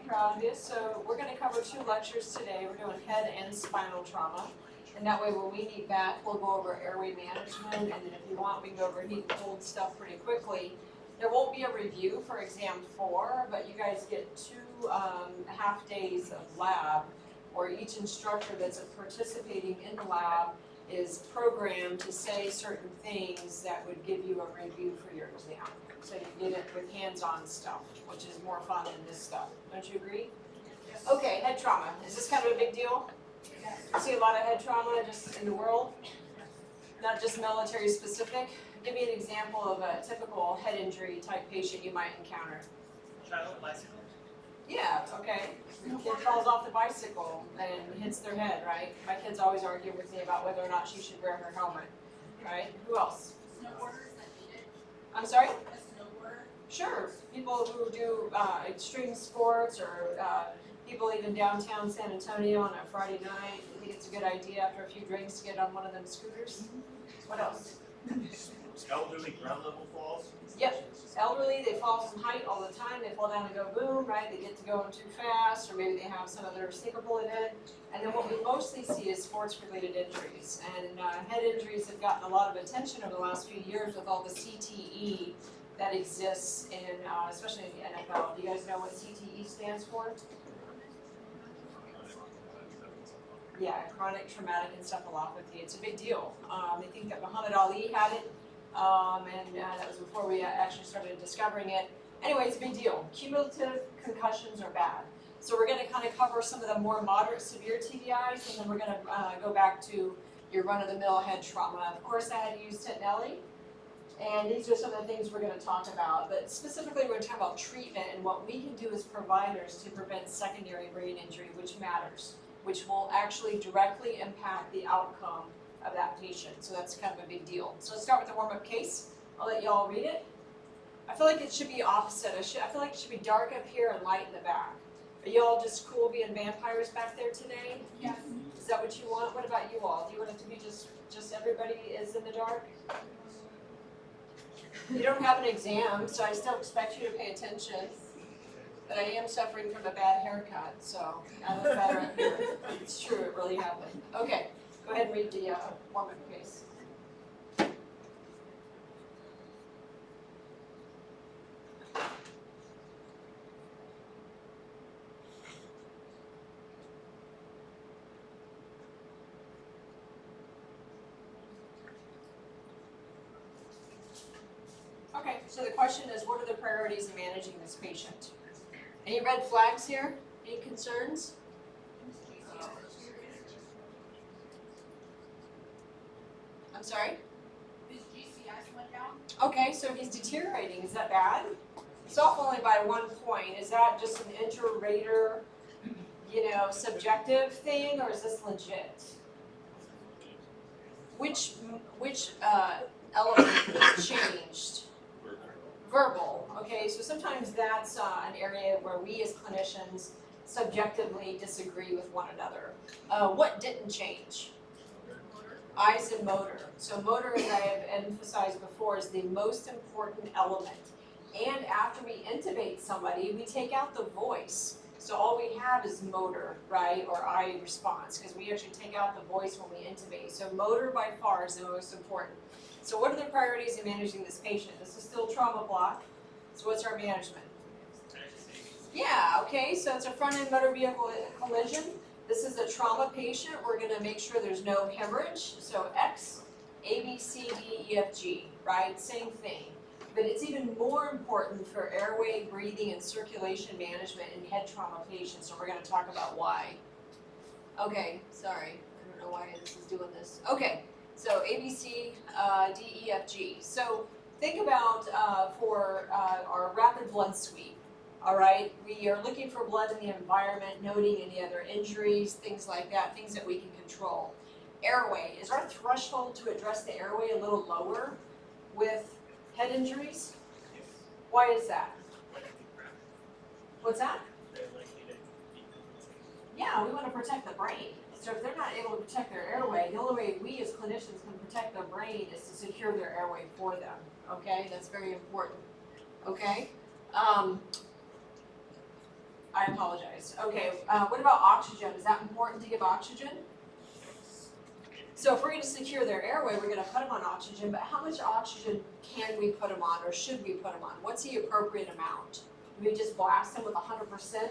proud of you. So we're going to cover 2 lectures today. We're doing head and spinal trauma. And that way when we meet back, we'll go over airway management. And then if you want, we can go over heat and cold stuff pretty quickly. There won't be a review for exam 4, but you guys get 2 half days of lab, where each instructor that's participating in the lab is programmed to say certain things that would give you a review for your exam. So you get it with hands-on stuff, which is more fun than this stuff. Don't you agree? Yes. Okay, head trauma. Is this kind of a big deal? Yes. You see a lot of head trauma just in the world? Not just military specific? Give me an example of a typical head injury type patient you might encounter. Child bicycle? Yeah, okay. The kid falls off the bicycle and hits their head, right? My kids always argue with me about whether or not she should wear her helmet, right? Who else? Snowboarders that need it. I'm sorry? A snowboarder. Sure. People who do extreme sports, or people even downtown San Antonio on a Friday night. I think it's a good idea after a few drinks to get on one of them scooters. What else? Elderly ground level falls? Yep. Elderly, they fall from height all the time. They fall down and go boom, right? They get to going too fast, or maybe they have some other sinkable event. And then what we mostly see is sports-related injuries. And head injuries have gotten a lot of attention over the last few years with all the CTE that exists in, especially in the NFL. Do you guys know what CTE stands for? Yeah, chronic traumatic encephalopathy. It's a big deal. They think that Muhammad Ali had it, and that was before we actually started discovering it. Anyway, it's a big deal. Cumulative concussions are bad. So we're going to kind of cover some of the more moderate, severe TBIs, and then we're going to go back to your run-of-the-mill head trauma. Of course, I had to use Tetinelli, and these are some of the things we're going to talk about. But specifically, we're going to talk about treatment and what we can do as providers to prevent secondary brain injury, which matters, which will actually directly impact the outcome of that patient. So that's kind of a big deal. So let's start with the warm-up case. I'll let you all read it. I feel like it should be opposite. I feel like it should be dark up here and light in the back. Are you all just cool being vampires back there today? Yes. Is that what you want? What about you all? Do you want it to be just everybody is in the dark? You don't have an exam, so I still expect you to pay attention. But I am suffering from a bad haircut, so I look better up here. It's true, it really happened. Okay, go ahead and read the warm-up case. Okay, so the question is, what are the priorities in managing this patient? Any red flags here? Any concerns? I'm sorry? His GCS went down. Okay, so he's deteriorating. Is that bad? It's off only by 1 point. Is that just an inter-rater, subjective thing, or is this legit? Which element is changed? Verbal, okay, so sometimes that's an area where we as clinicians subjectively disagree with one another. What didn't change? Eyes and motor. So motor, as I have emphasized before, is the most important element. And after we intubate somebody, we take out the voice. So all we have is motor, right, or eye response, because we actually take out the voice when we intubate. So motor by far is the most important. So what are the priorities in managing this patient? This is still trauma block. So what's our management? Yeah, okay, so it's a front-end motor vehicle collision. This is a trauma patient. We're gonna make sure there's no hemorrhage. So X, A, B, C, D, E, F, G, right? Same thing. But it's even more important for airway, breathing, and circulation management in head trauma patients. So we're gonna talk about why. Okay, sorry, I don't know why this is doing this. Okay. So A, B, C, D, E, F, G. So think about for our rapid blood sweep, all right? We are looking for blood in the environment, noting any other injuries, things like that, things that we can control. Airway, is our threshold to address the airway a little lower with head injuries? Why is that? What's that? Yeah, we want to protect the brain. So if they're not able to protect their airway, the only way we as clinicians can protect their brain is to secure their airway for them. Okay, that's very important. Okay. I apologize. Okay, what about oxygen? Is that important to give oxygen? So if we're gonna secure their airway, we're gonna put them on oxygen, but how much oxygen can we put them on, or should we put them on? What's the appropriate amount? Do we just blast them with 100%?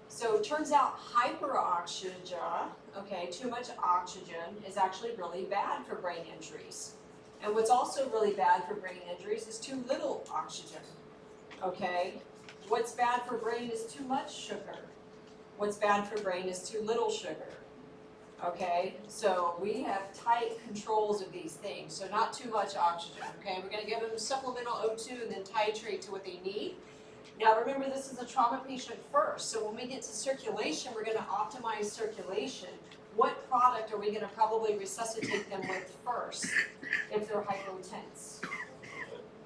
So it turns out hyperoxygen, okay, too much oxygen is actually really bad for brain injuries. And what's also really bad for brain injuries is too little oxygen, okay? What's bad for brain is too much sugar. What's bad for brain is too little sugar. Okay, so we have tight controls of these things, so not too much oxygen, okay? We're gonna give them supplemental O2 and then titrate to what they need. Now remember, this is a trauma patient first, so when we get to circulation, we're gonna optimize circulation. What product are we gonna probably resuscitate them with first if they're hypotense?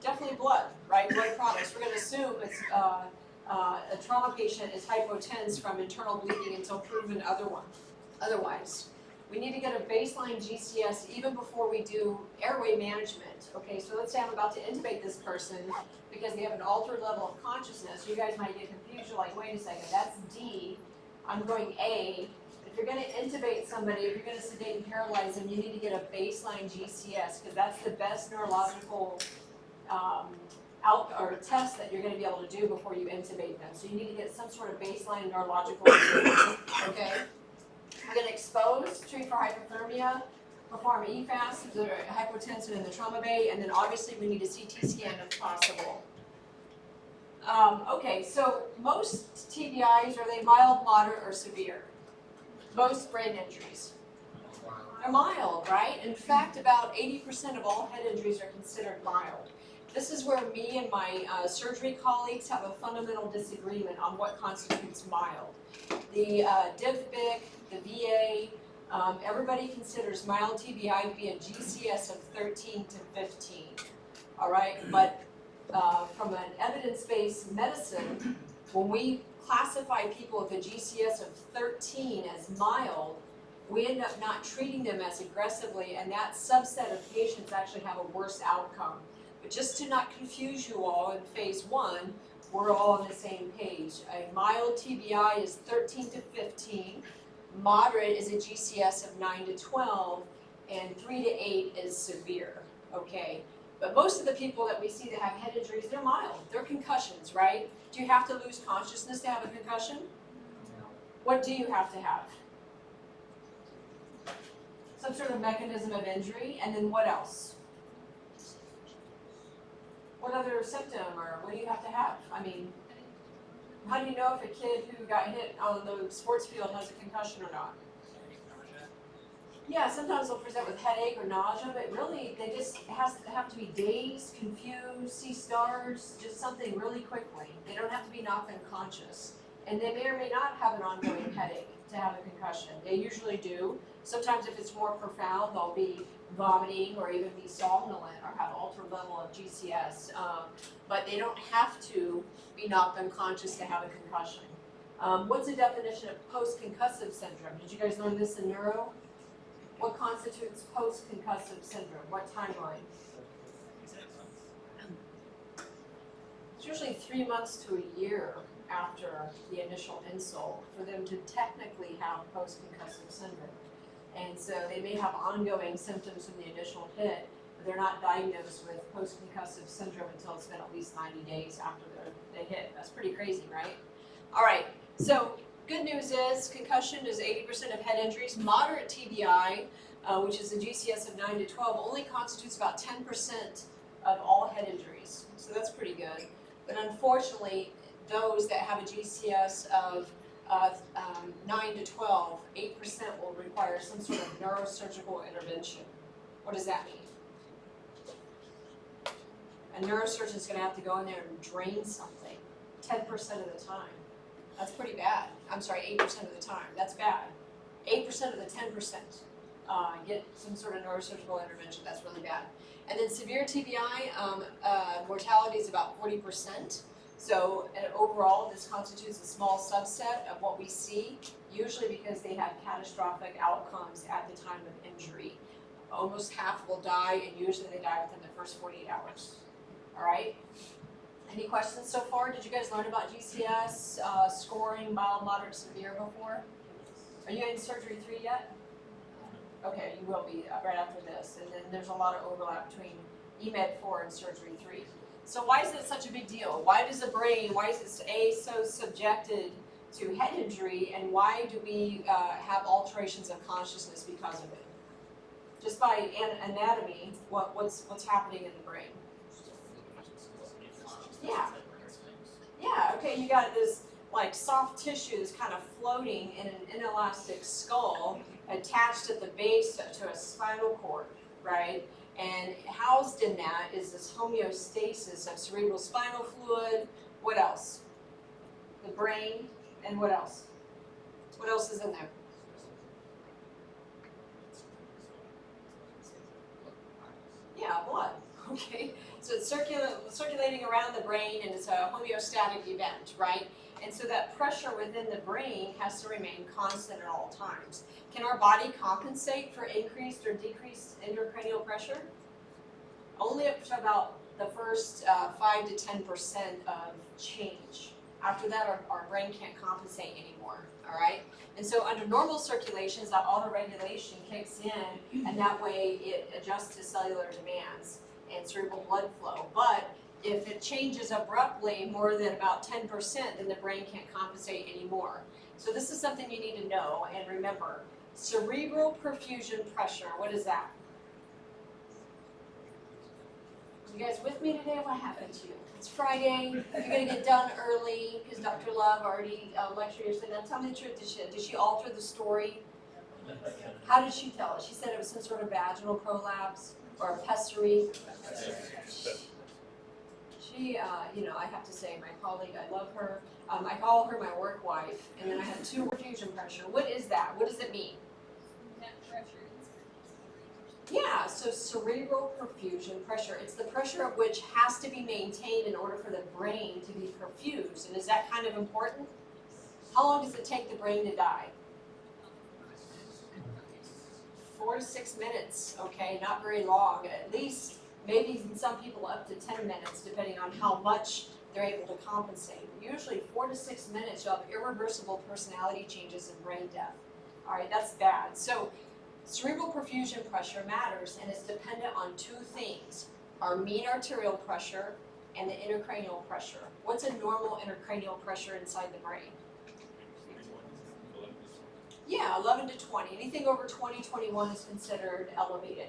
Definitely blood, right? Blood products. We're gonna assume it's a trauma patient is hypotense from internal bleeding until proven otherwise. We need to get a baseline GCS even before we do airway management. Okay, so let's say I'm about to intubate this person because they have an altered level of consciousness. You guys might get confused. You're like, wait a second, that's D. I'm going A. If you're going to intubate somebody, if you're going to sedate and paralyze them, you need to get a baseline GCS because that's the best neurological test that you're going to be able to do before you intubate them. So you need to get some sort of baseline neurological okay? We're going to expose, treat for hypothermia, perform EFAS if they're hypotensive in the trauma bay, and then obviously we need a CT scan if possible. Okay, so most TBIs, are they mild, moderate, or severe? Most brain injuries are mild, right? In fact, about 80% of all head injuries are considered mild. This is where me and my surgery colleagues have a fundamental disagreement on what constitutes mild. The DIVBIC, the VA, everybody considers mild TBI to be a GCS of 13 to 15, all right? But from an evidence-based medicine, when we classify people with a GCS of 13 as mild, we end up not treating them as aggressively, and that subset of patients actually have a worse outcome. But just to not confuse you all, in phase 1, we're all on the same page. A mild TBI is 13 to 15, moderate is a GCS of 9 to 12, and 3 to 8 is severe, okay? But most of the people that we see that have head injuries, they're mild, they're concussions, right? Do you have to lose consciousness to have a concussion? What do you have to have? Some sort of mechanism of injury, and then what else? What other symptom, or what do you have to have? I mean, how do you know if a kid who got hit on the sports field has a concussion or not? Yeah, sometimes they'll present with headache or nausea, but really they just have to be dazed, confused, see stars, just something really quickly. They don't have to be knocked unconscious. And they may or may not have an ongoing headache to have a concussion. They usually do. Sometimes if it's more profound, they'll be vomiting or even be somnolent or have altered level of GCS. But they don't have to be knocked unconscious to have a concussion. What's the definition of post-concussive syndrome? Did you guys learn this in neuro? What constitutes post-concussive syndrome? What timeline? It's usually 3 months to a year after the initial insult for them to technically have post-concussive syndrome. And so they may have ongoing symptoms from the initial hit, but they're not diagnosed with post-concussive syndrome until it's been at least 90 days after the hit. That's pretty crazy, right? All right, so good news is concussion is 80% of head injuries. Moderate TBI, which is a GCS of 9 to 12, only constitutes about 10% of all head injuries. So that's pretty good. But unfortunately, those that have a GCS of 9 to 12, 8% will require some sort of neurosurgical intervention. What does that mean? A neurosurgeon's going to have to go in there and drain something 10% of the time. That's pretty bad. I'm sorry, 8% of the time. That's bad. 8% of the 10% get some sort of neurosurgical intervention. That's really bad. And then severe TBI, mortality is about 40%. So overall, this constitutes a small subset of what we see, usually because they have catastrophic outcomes at the time of injury. Almost half will die, and usually they die within the first 48 hours. All right? Any questions so far? Did you guys learn about GCS, scoring mild, moderate, severe before? Are you in surgery 3 yet? Okay, you will be right after this, and then there's a lot of overlap between EMED 4 and surgery 3. So why is it such a big deal? Why does the brain, why is it so subjected to head injury, and why do we have alterations of consciousness because of it? Just by anatomy, what's happening in the brain? Yeah. Yeah, okay, you got this like soft tissues kind of floating in an inelastic skull attached at the base to a spinal cord, right? And housed in that is this homeostasis of cerebral spinal fluid. What else? The brain, and what else? What else is in there? Yeah, blood. Okay, so it's circulating around the brain, and it's a homeostatic event, right? And so that pressure within the brain has to remain constant at all times. Can our body compensate for increased or decreased intracranial pressure? Only up to about the first 5 to 10% of change. After that, our brain can't compensate anymore, all right? And so under normal circulations, that autoregulation kicks in, and that way it adjusts to cellular demands and cerebral blood flow. But if it changes abruptly more than about 10%, then the brain can't compensate anymore. So this is something you need to know and remember. Cerebral perfusion pressure, what is that? You guys with me today? What happened to you? It's Friday, you're gonna get done early because Dr. Love already lectured yesterday. Now tell me the truth, did she alter the story? How did she tell it? She said it was some sort of vaginal prolapse or a pessary. She, I have to say, my colleague, I love her. I call her my work wife, and then I have 2 perfusion pressure. What is that? What does it mean? Net pressure. Yeah, so cerebral perfusion pressure. It's the pressure of which has to be maintained in order for the brain to be perfused. And is that kind of important? How long does it take the brain to die? 4 to 6 minutes, okay, not very long. At least, maybe some people up to 10 minutes, depending on how much they're able to compensate. Usually 4 to 6 minutes, you'll have irreversible personality changes and brain death. All right, that's bad. So cerebral perfusion pressure matters, and it's dependent on 2 things: our mean arterial pressure and the intracranial pressure. What's a normal intracranial pressure inside the brain? Yeah, 11 to 20. Anything over 20, 21 is considered elevated.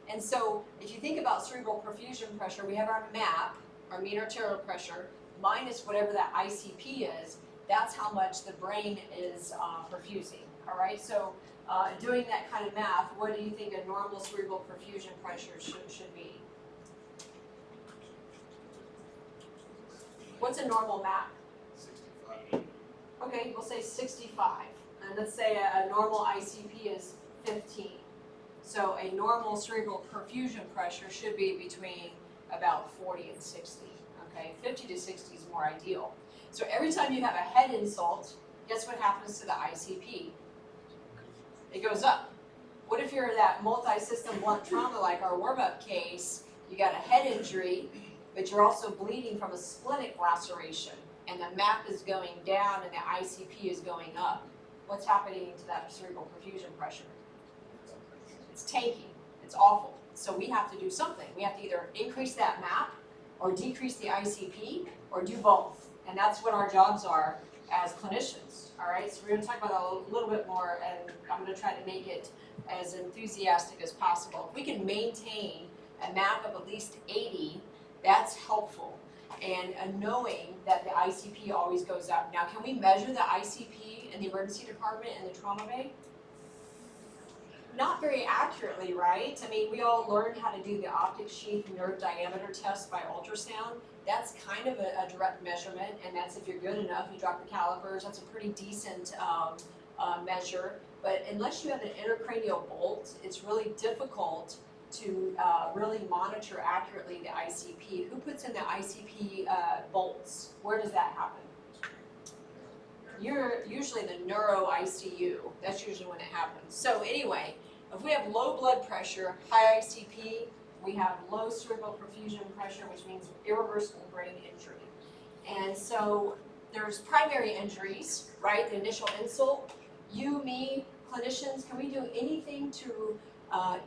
And so if you think about cerebral perfusion pressure, we have our MAP, our mean arterial pressure, minus whatever that ICP is. That's how much the brain is perfusing. All right, so doing that kind of math, what do you think a normal cerebral perfusion pressure should be? What's a normal MAP? 65. Okay, we'll say 65. And let's say a normal ICP is 15. So a normal cerebral perfusion pressure should be between about 40 and 60. Okay, 50 to 60 is more ideal. So every time you have a head insult, guess what happens to the ICP? It goes up. What if you're that multi-system blunt trauma like our warm-up case, you got a head injury, but you're also bleeding from a splenic laceration, and the MAP is going down and the ICP is going up? What's happening to that cerebral perfusion pressure? It's tanking. It's awful. So we have to do something. We have to either increase that MAP or decrease the ICP or do both. And that's what our jobs are as clinicians. All right, so we're going to talk about that a little bit more, and I'm going to try to make it as enthusiastic as possible. If we can maintain a MAP of at least 80, that's helpful. And knowing that the ICP always goes up. Now, can we measure the ICP in the emergency department and the trauma bay? Not very accurately, right? I mean, we all learned how to do the optic sheath nerve diameter test by ultrasound. That's kind of a direct measurement, and that's if you're good enough, you drop your calipers, that's a pretty decent measure. But unless you have an intracranial bolt, it's really difficult to really monitor accurately the ICP. Who puts in the ICP bolts? Where does that happen? You're usually the neuro ICU. That's usually when it happens. So anyway, if we have low blood pressure, high ICP, we have low cerebral perfusion pressure, which means irreversible brain injury. And so there's primary injuries, right? The initial insult. You, me, clinicians, can we do anything to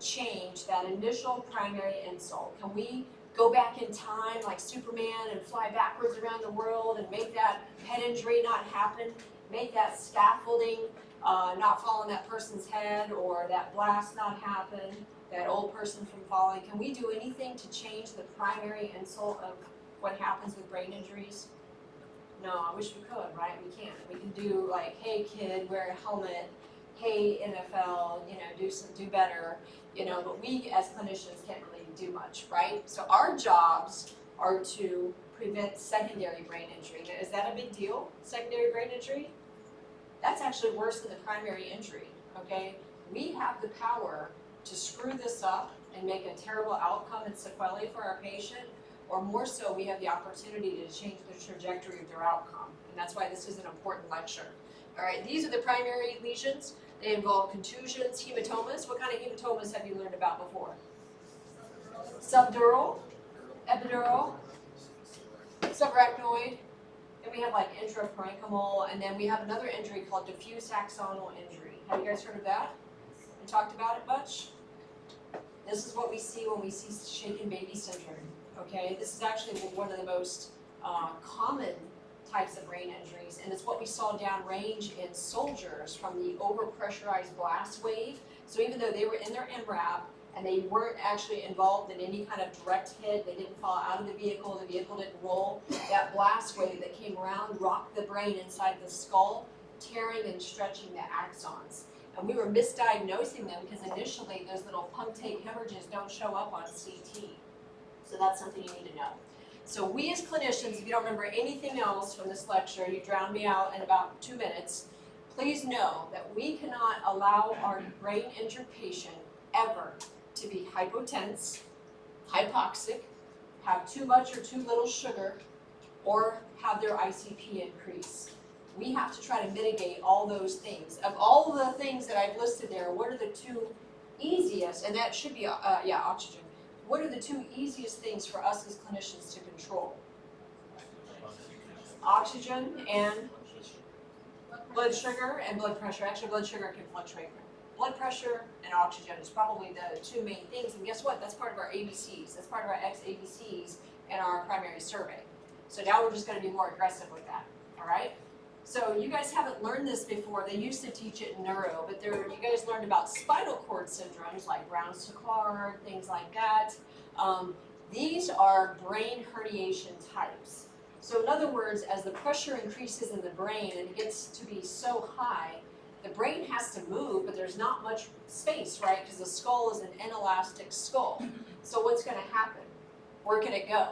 change that initial primary insult? Can we go back in time like Superman and fly backwards around the world and make that head injury not happen? Make that scaffolding not fall on that person's head, or that blast not happen, that old person from falling? Can we do anything to change the primary insult of what happens with brain injuries? No, I wish we could, right? We can't. We can do like, hey kid, wear a helmet. Hey NFL, do better, but we as clinicians can't really do much, right? So our jobs are to prevent secondary brain injury. Now, is that a big deal, secondary brain injury? That's actually worse than the primary injury, okay? We have the power to screw this up and make a terrible outcome and sequelae for our patient, or more so, we have the opportunity to change the trajectory of their outcome. And that's why this is an important lecture. All right, these are the primary lesions. They involve contusions, hematomas. What kind of hematomas have you learned about before? Subdural, epidural, subarachnoid, and we have like intraparenchymal, and then we have another injury called diffuse axonal injury. Have you guys heard of that? We talked about it much? This is what we see when we see shaken baby syndrome, okay? This is actually one of the most common types of brain injuries, and it's what we saw downrange in soldiers from the overpressurized blast wave. So even though they were in their MRAP and they weren't actually involved in any kind of direct hit, they didn't fall out of the vehicle didn't roll, that blast wave that came around rocked the brain inside the skull, tearing and stretching the axons. And we were misdiagnosing them because initially those little punctate hemorrhages don't show up on CT. So that's something you need to know. So we as clinicians, if you don't remember anything else from this lecture, you drowned me out in about 2 minutes, please know that we cannot allow our brain injured patient ever to be hypotense, hypoxic, have too much or too little sugar, or have their ICP increase. We have to try to mitigate all those things. Of all the things that I've listed there, what are the two easiest, and that should be, oxygen. What are the two easiest things for us as clinicians to control? Oxygen and blood sugar and blood pressure. Actually, blood sugar can fluctuate. Blood pressure and oxygen is probably the two main things. And guess what? That's part of our ABCs. That's part of our XABCs in our primary survey. So now we're just going to be more aggressive with that. All right? So you guys haven't learned this before. They used to teach it in neuro, but you guys learned about spinal cord syndromes like Brown-Séquard, things like that. These are brain herniation types. So in other words, as the pressure increases in the brain and it gets to be so high, the brain has to move, but there's not much space, right? Because the skull is an inelastic skull. So what's going to happen? Where can it go?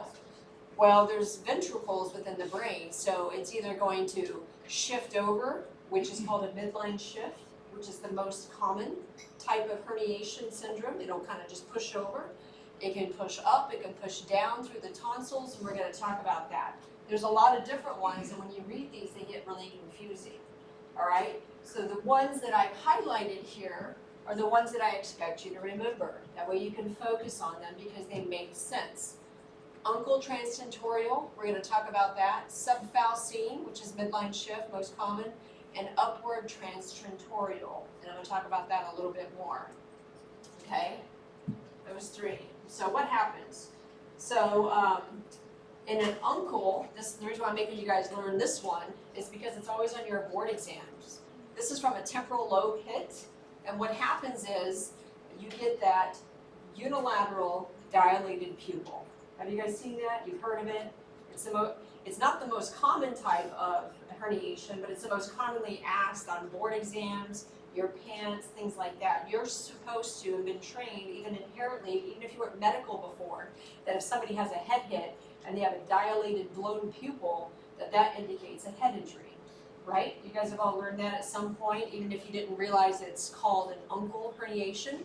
Well, there's ventricles within the brain, so it's either going to shift over, which is called a midline shift, which is the most common type of herniation syndrome. It'll kind of just push over. It can push up, it can push down through the tonsils, and we're going to talk about that. There's a lot of different ones, and when you read these, they get really confusing, all right? So the ones that I've highlighted here are the ones that I expect you to remember. That way you can focus on them because they make sense. Uncal transtentorial, we're going to talk about that. Subfalcine, which is midline shift, most common, and upward transtentorial. And I'm going to talk about that a little bit more. Okay? Those three. So what happens? So in an uncal, the reason why I'm making you guys learn this one is because it's always on your board exams. This is from a temporal lobe hit, and what happens is you get that unilateral dilated pupil. Have you guys seen that? You've heard of it? It's not the most common type of herniation, but it's the most commonly asked on board exams, your pants, things like that. You're supposed to have been trained, even inherently, even if you weren't medical before, that if somebody has a head hit and they have a dilated, blown pupil, that indicates a head injury, right? You guys have all learned that at some point, even if you didn't realize it's called an uncal herniation.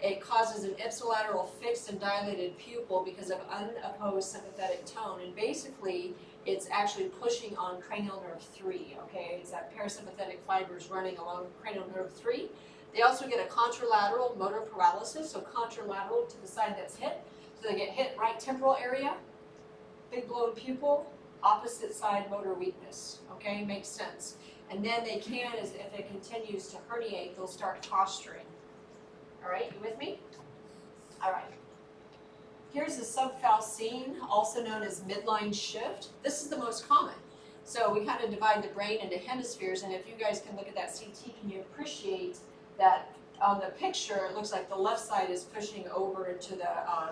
It causes an ipsilateral fixed and dilated pupil because of unopposed sympathetic tone, and basically it's actually pushing on cranial nerve 3, okay? It's that parasympathetic fibers running along cranial nerve 3. They also get a contralateral motor paralysis, so contralateral to the side that's hit. So they get hit right temporal area, big blown pupil, opposite side motor weakness, okay, makes sense. And then they can, as if it continues to herniate, they'll start posturing. All right, you with me? All right. Here's the subfalcine, also known as midline shift. This is the most common. So we kind of divide the brain into hemispheres, and if you guys can look at that CT, can you appreciate that on the picture, it looks like the left side is pushing over into the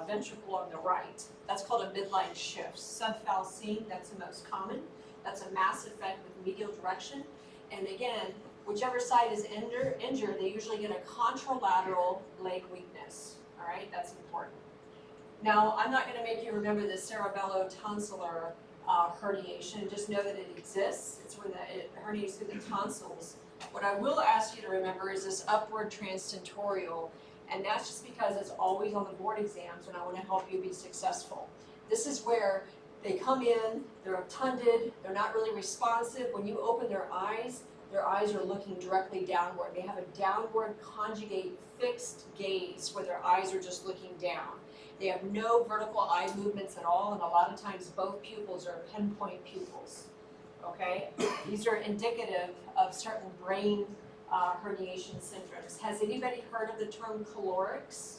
ventricle on the right. That's called a midline shift. Subfalcine, that's the most common. That's a mass effect with medial direction. And again, whichever side is injured, they usually get a contralateral leg weakness. All right, that's important. Now, I'm not going to make you remember the cerebellotonsillar herniation. Just know that it exists. It's when it herniates through the tonsils. What I will ask you to remember is this upward transtentorial, and that's just because it's always on the board exams, and I want to help you be successful. This is where they come in, they're obtunded, they're not really responsive. When you open their eyes are looking directly downward. They have a downward conjugate fixed gaze where their eyes are just looking down. They have no vertical eye movements at all, and a lot of times both pupils are pinpoint pupils, okay? These are indicative of certain brain herniation syndromes. Has anybody heard of the term calorics?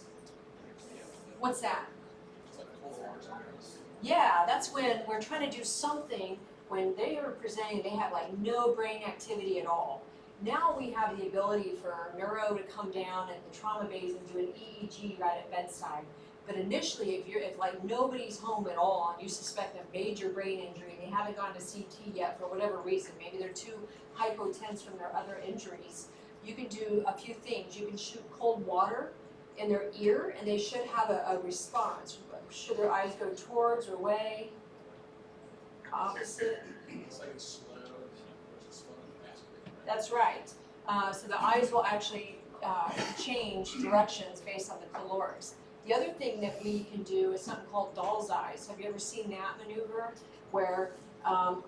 What's that? Yeah, that's when we're trying to do something when they are presenting, they have like no brain activity at all. Now we have the ability for neuro to come down and the trauma bays and do an EEG right at bedside. But initially, if like nobody's home at all and you suspect a major brain injury and they haven't gone to CT yet for whatever reason, maybe they're too hypotense from their other injuries, you can do a few things. You can shoot cold water in their ear and they should have a response. Should their eyes go towards or away? Opposite? It's like it's slow, it's slow and fast. That's right. So the eyes will actually change directions based on the calorics. The other thing that we can do is something called doll's eyes. Have you ever seen that maneuver? Where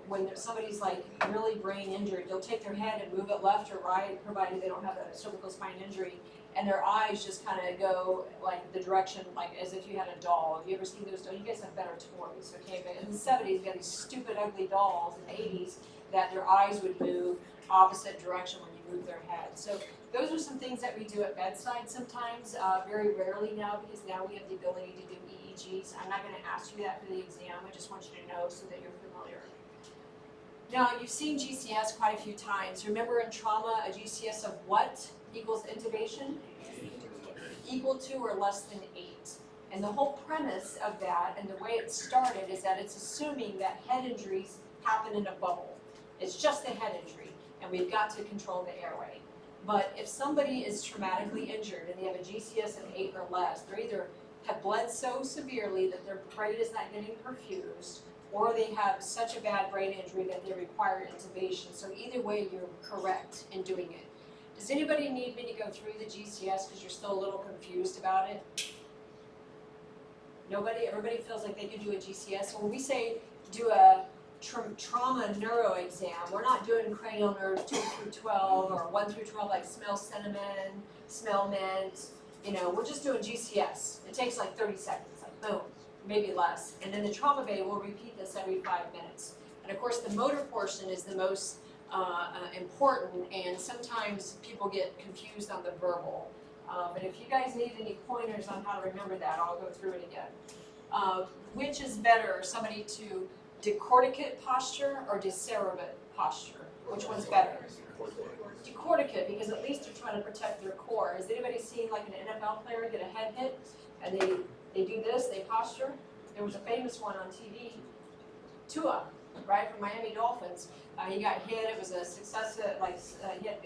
when somebody's like really brain injured, they'll take their head and move it left or right, provided they don't have a cervical spine injury, and their eyes just kind of go like the direction, like as if you had a doll. Have you ever seen those dolls? You guys have better toys, okay? But in the 70s, we had these stupid, ugly dolls. In the 80s, that their eyes would move opposite direction when you move their head. So those are some things that we do at bedside sometimes, very rarely now, because now we have the ability to do EEGs. I'm not going to ask you that for the exam. I just want you to know so that you're familiar. Now, you've seen GCS quite a few times. Remember in trauma, a GCS of what equals intubation? Equal to or less than 8. And the whole premise of that and the way it started is that it's assuming that head injuries happen in a bubble. It's just a head injury, and we've got to control the airway. But if somebody is traumatically injured and they have a GCS of 8 or less, they either have bled so severely that their brain is not getting perfused, or they have such a bad brain injury that they require intubation. So either way, you're correct in doing it. Does anybody need me to go through the GCS because you're still a little confused about it? Nobody? Everybody feels like they can do a GCS. So when we say do a trauma neuro exam, we're not doing cranial nerves 2 through 12 or 1 through 12 like smell cinnamon, smell mint. We're just doing GCS. It takes like 30 seconds, like boom, maybe less. And then the trauma bay will repeat this every 5 minutes. And of course, the motor portion is the most important, and sometimes people get confused on the verbal. But if you guys need any pointers on how to remember that, I'll go through it again. Which is better, somebody to decorticate posture or decerebate posture? Which one's better? Decorticate, because at least they're trying to protect their core. Has anybody seen like an NFL player get a head hit and they do this, they posture? There was a famous one on TV, Tua, right, from Miami Dolphins. He got hit, it was a success, he had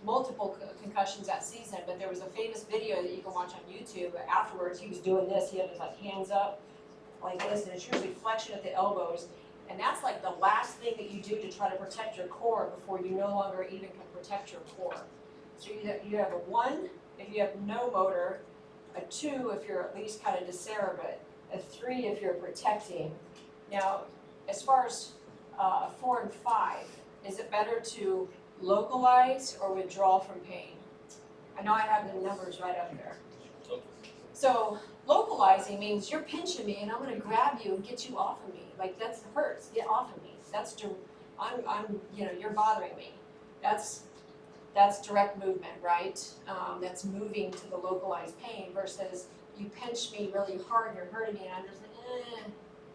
multiple concussions that season, but there was a famous video that you can watch on YouTube. Afterwards, he was doing this, he had his hands up like this, and it's usually flexion at the elbows. And that's like the last thing that you do to try to protect your core before you no longer even can protect your core. So you have a 1 if you have no motor, a 2 if you're at least kind of decerebate, a 3 if you're protecting. Now, as far as 4 and 5, is it better to localize or withdraw from pain? I know I have the numbers right up there. So localizing means you're pinching me and I'm gonna grab you and get you off of me. Like that's hurts, get off of me. That's, I'm, you're bothering me. That's direct movement, right? That's moving to the localized pain versus you pinch me really hard, you're hurting me, and I'm just like,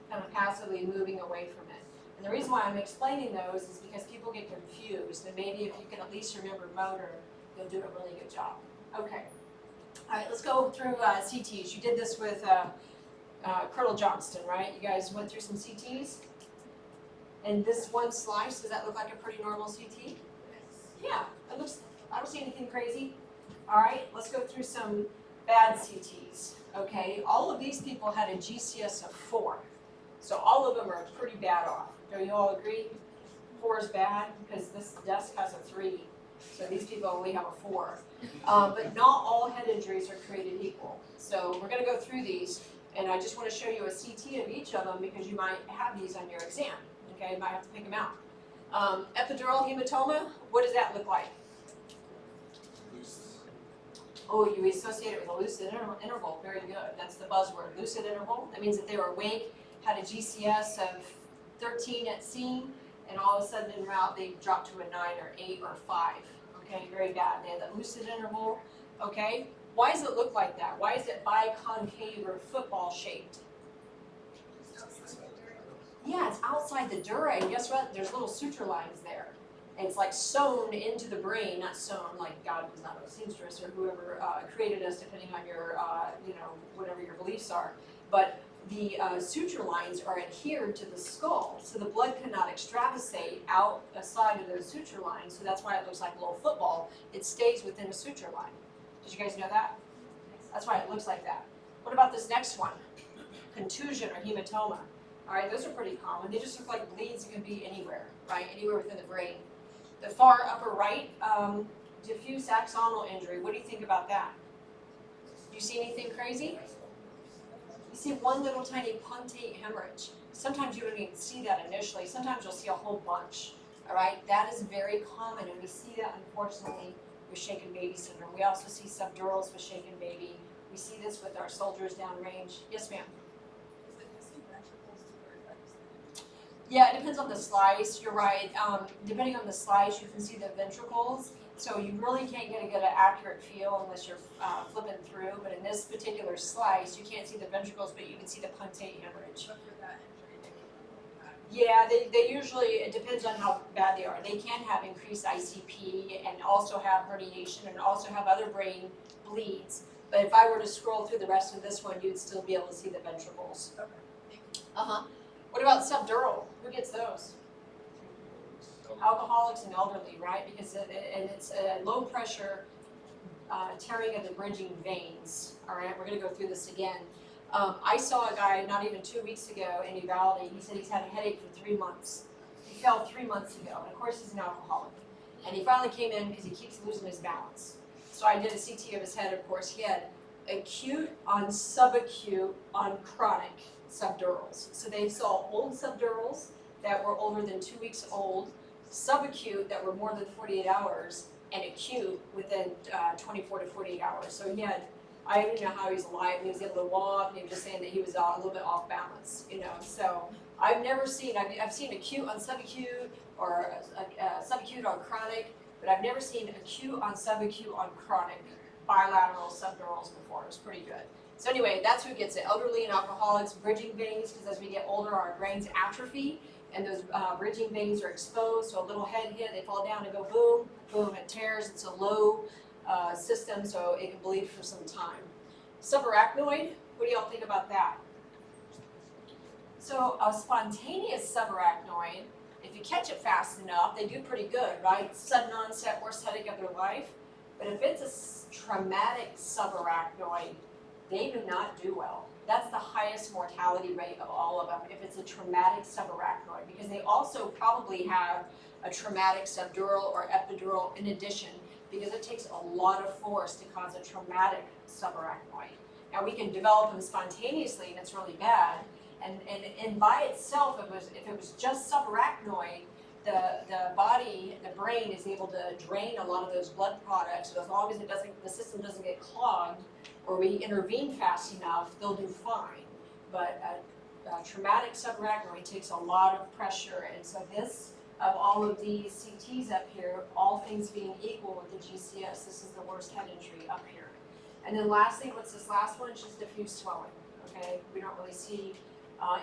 kind of passively moving away from it. And the reason why I'm explaining those is because people get confused, and maybe if you can at least remember motor, you'll do a really good job. Okay. All right, let's go through CTs. You did this with Colonel Johnston, right? You guys went through some CTs? And this one slice, does that look like a pretty normal CT? Yeah, it looks, I don't see anything crazy. All right, let's go through some bad CTs, okay? All of these people had a GCS of 4. So all of them are pretty bad off. Do you all agree? 4 is bad because this desk has a 3. So these people only have a 4. But not all head injuries are created equal. So we're gonna go through these, and I just wanna show you a CT of each of them because you might have these on your exam, okay? You might have to pick them out. Epidural hematoma, what does that look like? Oh, you associate it with a lucid interval, very good. That's the buzzword, lucid interval. That means that they were awake, had a GCS of 13 at scene, and all of a sudden en route they dropped to a 9 or 8 or 5. Okay, very bad. They had that lucid interval, okay? Why does it look like that? Why is it biconcave or football shaped? Yeah, it's outside the dura, and guess what? There's little suture lines there. And it's like sewn into the brain, not sewn like God was not a seamstress or whoever created us, depending on your, whatever your beliefs are. But the suture lines are adhered to the skull, so the blood cannot extravasate outside of those suture lines, so that's why it looks like a little football. It stays within a suture line. Did you guys know that? That's why it looks like that. What about this next one? Contusion or hematoma. All right, those are pretty common. They just look like bleeds that can be anywhere, right? Anywhere within the brain. The far upper right, diffuse axonal injury. What do you think about that? Do you see anything crazy? You see one little tiny punctate hemorrhage. Sometimes you don't even see that initially. Sometimes you'll see a whole bunch, all right? That is very common, and we see that, unfortunately, with shaken baby syndrome. We also see subdurals with shaken baby. We see this with our soldiers downrange. Yes, ma'am? Yeah, it depends on the slice, you're right. Depending on the slice, you can see the ventricles. So you really can't get a good accurate feel unless you're flipping through. But in this particular slice, you can't see the ventricles, but you can see the punctate hemorrhage. Yeah, they usually, it depends on how bad they are. They can have increased ICP and also have herniation and also have other brain bleeds. But if I were to scroll through the rest of this one, you'd still be able to see the ventricles. Uh-huh. What about subdural? Who gets those? Alcoholics and elderly, right? Because it's a low pressure tearing of the bridging veins. All right, we're gonna go through this again. I saw a guy not even 2 weeks ago in Uvalde. He said he's had a headache for 3 months. He fell 3 months ago, and of course he's an alcoholic. And he finally came in because he keeps losing his balance. So I did a CT of his head. Of course, he had acute on subacute on chronic subdurals. So they saw old subdurals that were older than 2 weeks old, subacute that were more than 48 hours, and acute within 24 to 48 hours. So he had, I don't even know how he was alive. He was able to walk, and he was just saying that he was a little bit off balance, So I've never seen, I've seen acute on subacute or subacute on chronic, but I've never seen acute on subacute on chronic bilateral subdurals before. It was pretty good. So anyway, that's who gets it. Elderly and alcoholics, bridging veins, because as we get older, our brains atrophy, and those bridging veins are exposed, so a little head hit, they fall down and go boom, boom, it tears. It's a low system, so it can bleed for some time. Subarachnoid, what do y'all think about that? So a spontaneous subarachnoid, if you catch it fast enough, they do pretty good, right? Sudden onset, worst headache of their life. But if it's a traumatic subarachnoid, they do not do well. That's the highest mortality rate of all of them if it's a traumatic subarachnoid, because they also probably have a traumatic subdural or epidural in addition, because it takes a lot of force to cause a traumatic subarachnoid. Now we can develop them spontaneously and it's really bad, and by itself, if it was just subarachnoid, the body, the brain brain is able to drain a lot of those blood products, so as long as the system doesn't get clogged, or we intervene fast enough, they'll do fine. But a traumatic subarachnoid takes a lot of pressure, and so this, of all of these CTs up here, all things being equal with the GCS, this is the worst head injury up here. And then lastly, what's this last one? It's just diffuse swelling, okay? We don't really see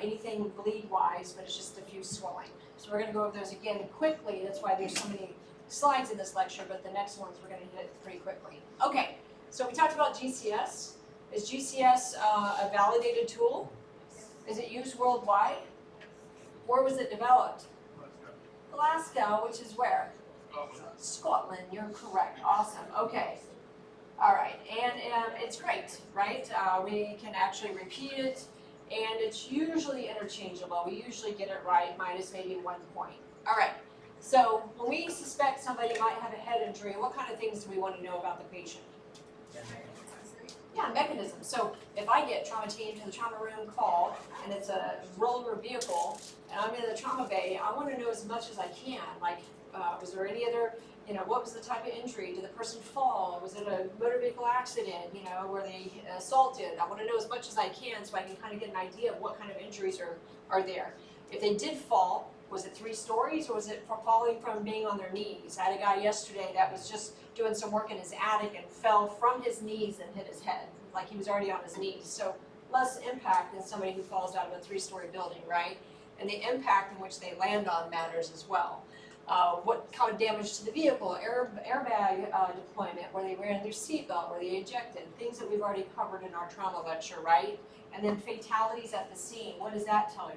anything bleed-wise, but it's just diffuse swelling. So we're gonna go over those again quickly, that's why there's so many slides in this lecture, but the next ones we're gonna hit pretty quickly. Okay, so we talked about GCS. Is GCS a validated tool? Is it used worldwide? Where was it developed? Glasgow, which is where? Scotland, you're correct, awesome, okay. All right, and it's great, right? We can actually repeat it, and it's usually interchangeable. We usually get it right, minus maybe 1 point. All right, so when we suspect somebody might have a head injury, what kind of things do we want to know about the patient? Yeah, mechanism. So if I get trauma team to the trauma room call, and it's a roller vehicle, and I'm in the trauma bay, I want to know as much as I can. Like, was there any other, what was the type of injury? Did the person fall? Was it a motor vehicle accident? Were they assaulted? I want to know as much as I can so I can kind of get an idea of what kind of injuries are there. If they did fall, was it 3 stories or was it falling from being on their knees? I had a guy yesterday that was just doing some work in his attic and fell from his knees and hit his head, like he was already on his knees. So less impact than somebody who falls out of a 3-story building, right? And the impact in which they land on matters as well. What kind of damage to the vehicle, airbag deployment, where they wearing their seatbelt, where they ejected, things that we've already covered in our trauma lecture, right? And then fatalities at the scene, what does that tell you?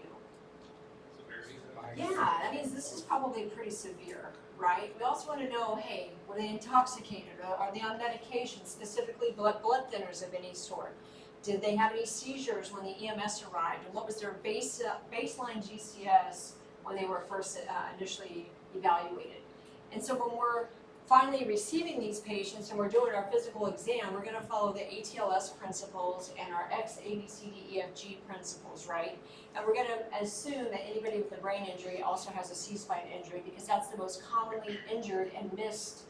Yeah, that means this is probably pretty severe, right? We also want to know, hey, were they intoxicated? Are they on medication, specifically blood thinners of any sort? Did they have any seizures when the EMS arrived? And what was their baseline GCS when they were first initially evaluated? And so when we're finally receiving these patients and we're doing our physical exam, we're going to follow the ATLS principles and our XABCDEFG principles, right? And we're going to assume that anybody with a brain injury also has a C-spine injury because that's the most commonly injured and missed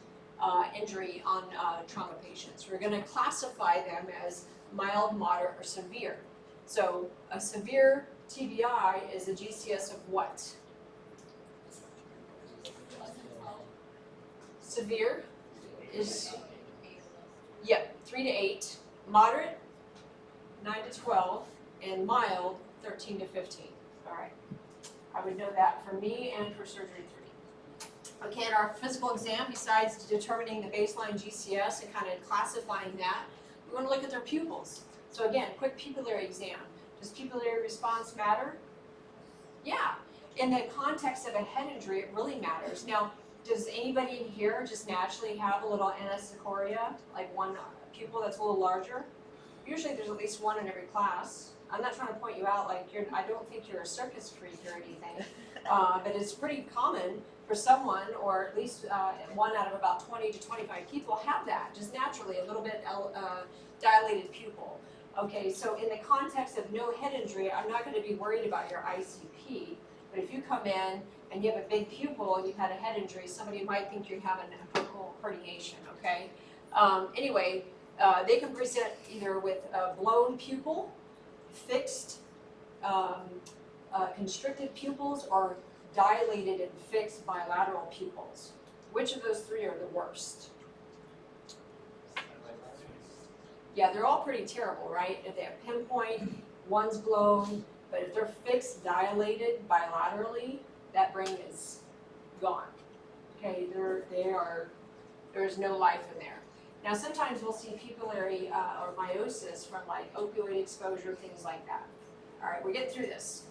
injury on trauma patients. We're going to classify them as mild, moderate, or severe. So a severe TBI is a GCS of what? Severe is, 3 to 8, moderate, 9 to 12, and mild, 13 to 15. All right, I would know that for me and for surgery 3. Okay, in our physical exam, besides determining the baseline GCS and kind of classifying that, we want to look at their pupils. So again, quick pupillary exam. Does pupillary response matter? Yeah, in the context of a head injury, it really matters. Now, does anybody in here just naturally have a little anisocoria, like one pupil that's a little larger? Usually there's at least one in every class. I'm not trying to point you out like I don't think you're a circus freak or anything, but it's pretty common for someone, or at least 1 out of about 20 to 25 people have that, just naturally, a little bit dilated pupil. Okay, so in the context of no head injury, I'm not going to be worried about your ICP, but if you come in and you have a big pupil and you've had a head injury, somebody might think you're having a focal herniation, okay? Anyway, they can present either with a blown pupil, fixed, constricted pupils, or dilated and fixed bilateral pupils. Which of those 3 are the worst? Yeah, they're all pretty terrible, right? If they have pinpoint, one's blown, but if they're fixed, dilated bilaterally, that brain is gone. Okay, there's no life in there. Now sometimes we'll see pupillary or meiosis from like opioid exposure, things like that. All right, we're getting through this.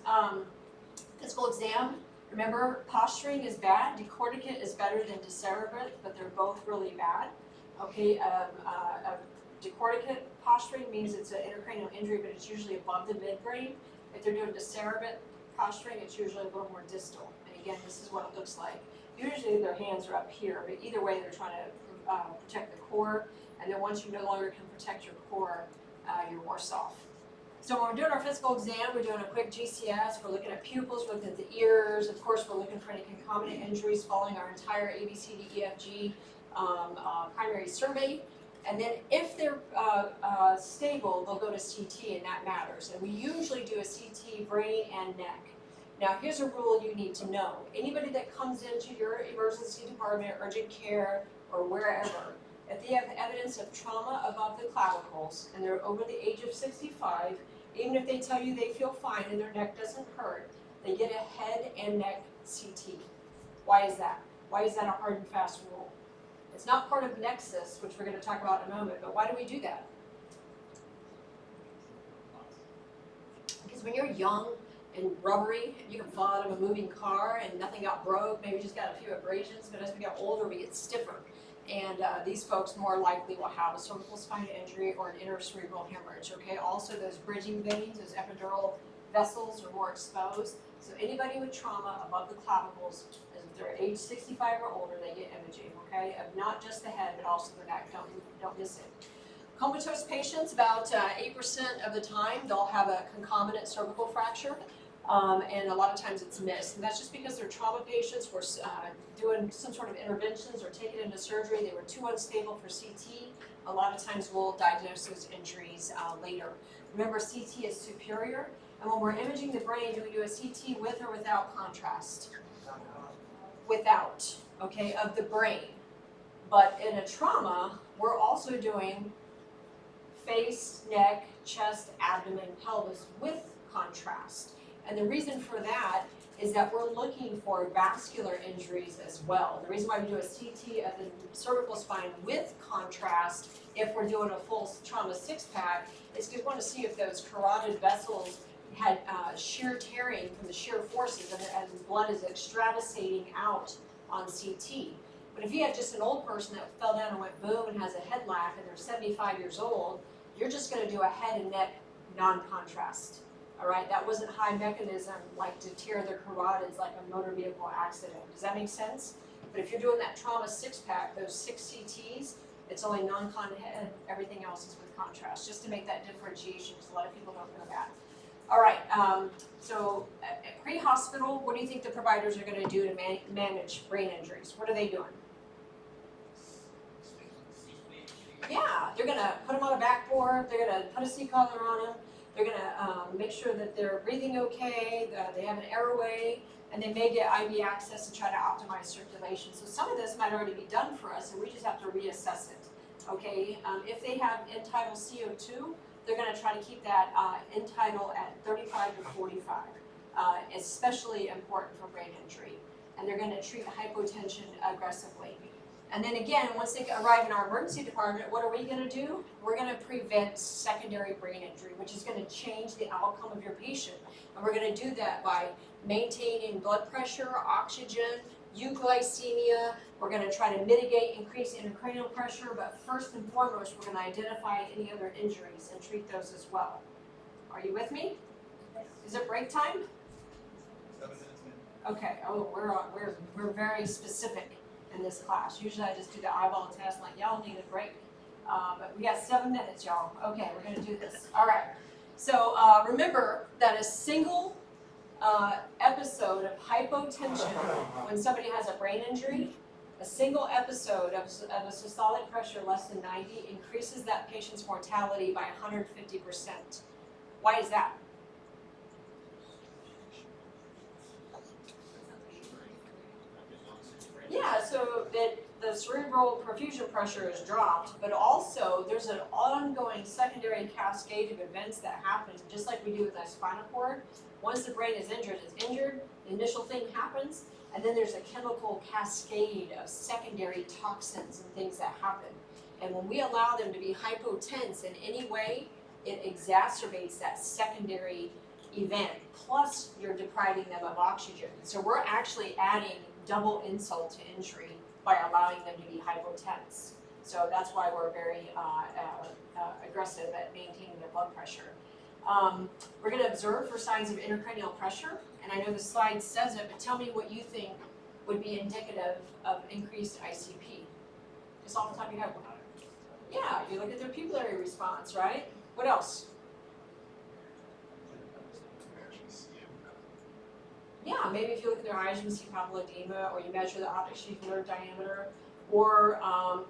Physical exam, remember posturing is bad, decorticate is better than decerebrate, but they're both really bad. Okay, decorticate posturing means it's an intracranial injury, but it's usually above the midbrain. If they're doing decerebrate posturing, it's usually a little more distal. And again, this is what it looks like. Usually their hands are up here, but either way they're trying to protect the core, and then once you no longer can protect your core, you're worse off. So when we're doing our physical exam, we're doing a quick GCS, we're looking at pupils, we're looking at the ears, of course, we're looking for any concomitant injuries following our entire ABCDEFG primary survey. And then if they're stable, they'll go to CT, and that matters. And we usually do a CT brain and neck. Now, here's a rule you need to know. Anybody that comes into your emergency department, urgent care, or wherever, if they have evidence of trauma above the clavicles and they're over the age of 65, even if they tell you they feel fine and their neck doesn't hurt, they get a head and neck CT. Why is that? Why is that a hard and fast rule? It's not part of Nexus, which we're going to talk about in a moment, but why do we do that? Because when you're young and rubbery, you can fall out of a moving car and nothing got broke, maybe just got a few abrasions, but as we get older, we get stiffer. And these folks more likely will have a cervical spine injury or an intracerebral hemorrhage, okay? Also, those bridging veins, those epidural vessels are more exposed. So anybody with trauma above the clavicles, if they're age 65 or older, they get imaging, okay? Of not just the head, but also the neck. Don't miss it. Comatose patients, about 8% of the time, they'll have a concomitant cervical fracture. And a lot of times it's missed. And that's just because they're trauma patients, we're doing some sort of interventions or taking into surgery, they were too unstable for CT. A lot of times we'll diagnose those injuries later. Remember, CT is superior, and when we're imaging the brain, do we do a CT with or without contrast? Without, okay, of the brain. But in a trauma, we're also doing face, neck, chest, abdomen, pelvis with contrast. And the reason for that is that we're looking for vascular injuries as well. The reason why we do a CT of the cervical spine with contrast, if we're doing a full trauma 6-pack, is because we want to see if those carotid vessels had shear tearing from the shear forces and blood is extravasating out on CT. But if you have just an old person that fell down and went boom and has a head lack and they're 75 years old, you're just going to do a head and neck non-contrast. All right, that wasn't high mechanism like to tear their carotids like a motor vehicle accident. Does that make sense? But if you're doing that trauma 6-pack, those 6 CTs, it's only non-con head, everything else is with contrast, just to make that differentiation, because a lot of people don't know that. All right, so at pre-hospital, what do you think the providers are going to do to manage brain injuries? What are they doing? Yeah, they're going to put them on a backboard, they're going to put a C-collar on them, they're going to make sure that they're breathing okay, that they have an airway, and they may get IV access to try to optimize circulation. So some of this might already be done for us, and we just have to reassess it, okay? If they have end-tidal CO2, they're going to try to keep that end-tidal at 35 to 45, especially important for brain injury. And they're going to treat hypotension aggressively. And then again, once they arrive in our emergency department, what are we going to do? We're going to prevent secondary brain injury, which is going to change the outcome of your patient. And we're going to do that by maintaining blood pressure, oxygen, euglycemia. We're going to try to mitigate increased intracranial pressure, but first and foremost, we're going to identify any other injuries and treat those as well. Are you with me? Is it break time? 7 minutes in. Okay. Oh, we're very specific in this class. Usually I just do the eyeball test, like y'all need a break. But we got 7 minutes, y'all. Okay, we're going to do this. All right. So remember that a single episode of hypotension when somebody has a brain injury, a single episode of a systolic pressure less than 90 increases that patient's mortality by 150%. Why is that? Yeah, so that the cerebral perfusion pressure is dropped, but also there's an ongoing secondary cascade of events that happen, just like we do with our spinal cord. Once the brain is injured, the initial thing happens, and then there's a chemical cascade of secondary toxins and things that happen. And when we allow them to be hypotense in any way, it exacerbates that secondary event, plus you're depriving them of oxygen. So we're actually adding double insult to injury by allowing them to be hypotense. So that's why we're very aggressive at maintaining their blood pressure. We're going to observe for signs of intracranial pressure, and I know the slide says it, but tell me what you think would be indicative of increased ICP. Just off the top of your head. Yeah, you look at their pupillary response, right? What else? Yeah, maybe if you look in their eyes, you can see papilledema, or you measure the optic sheath nerve diameter, or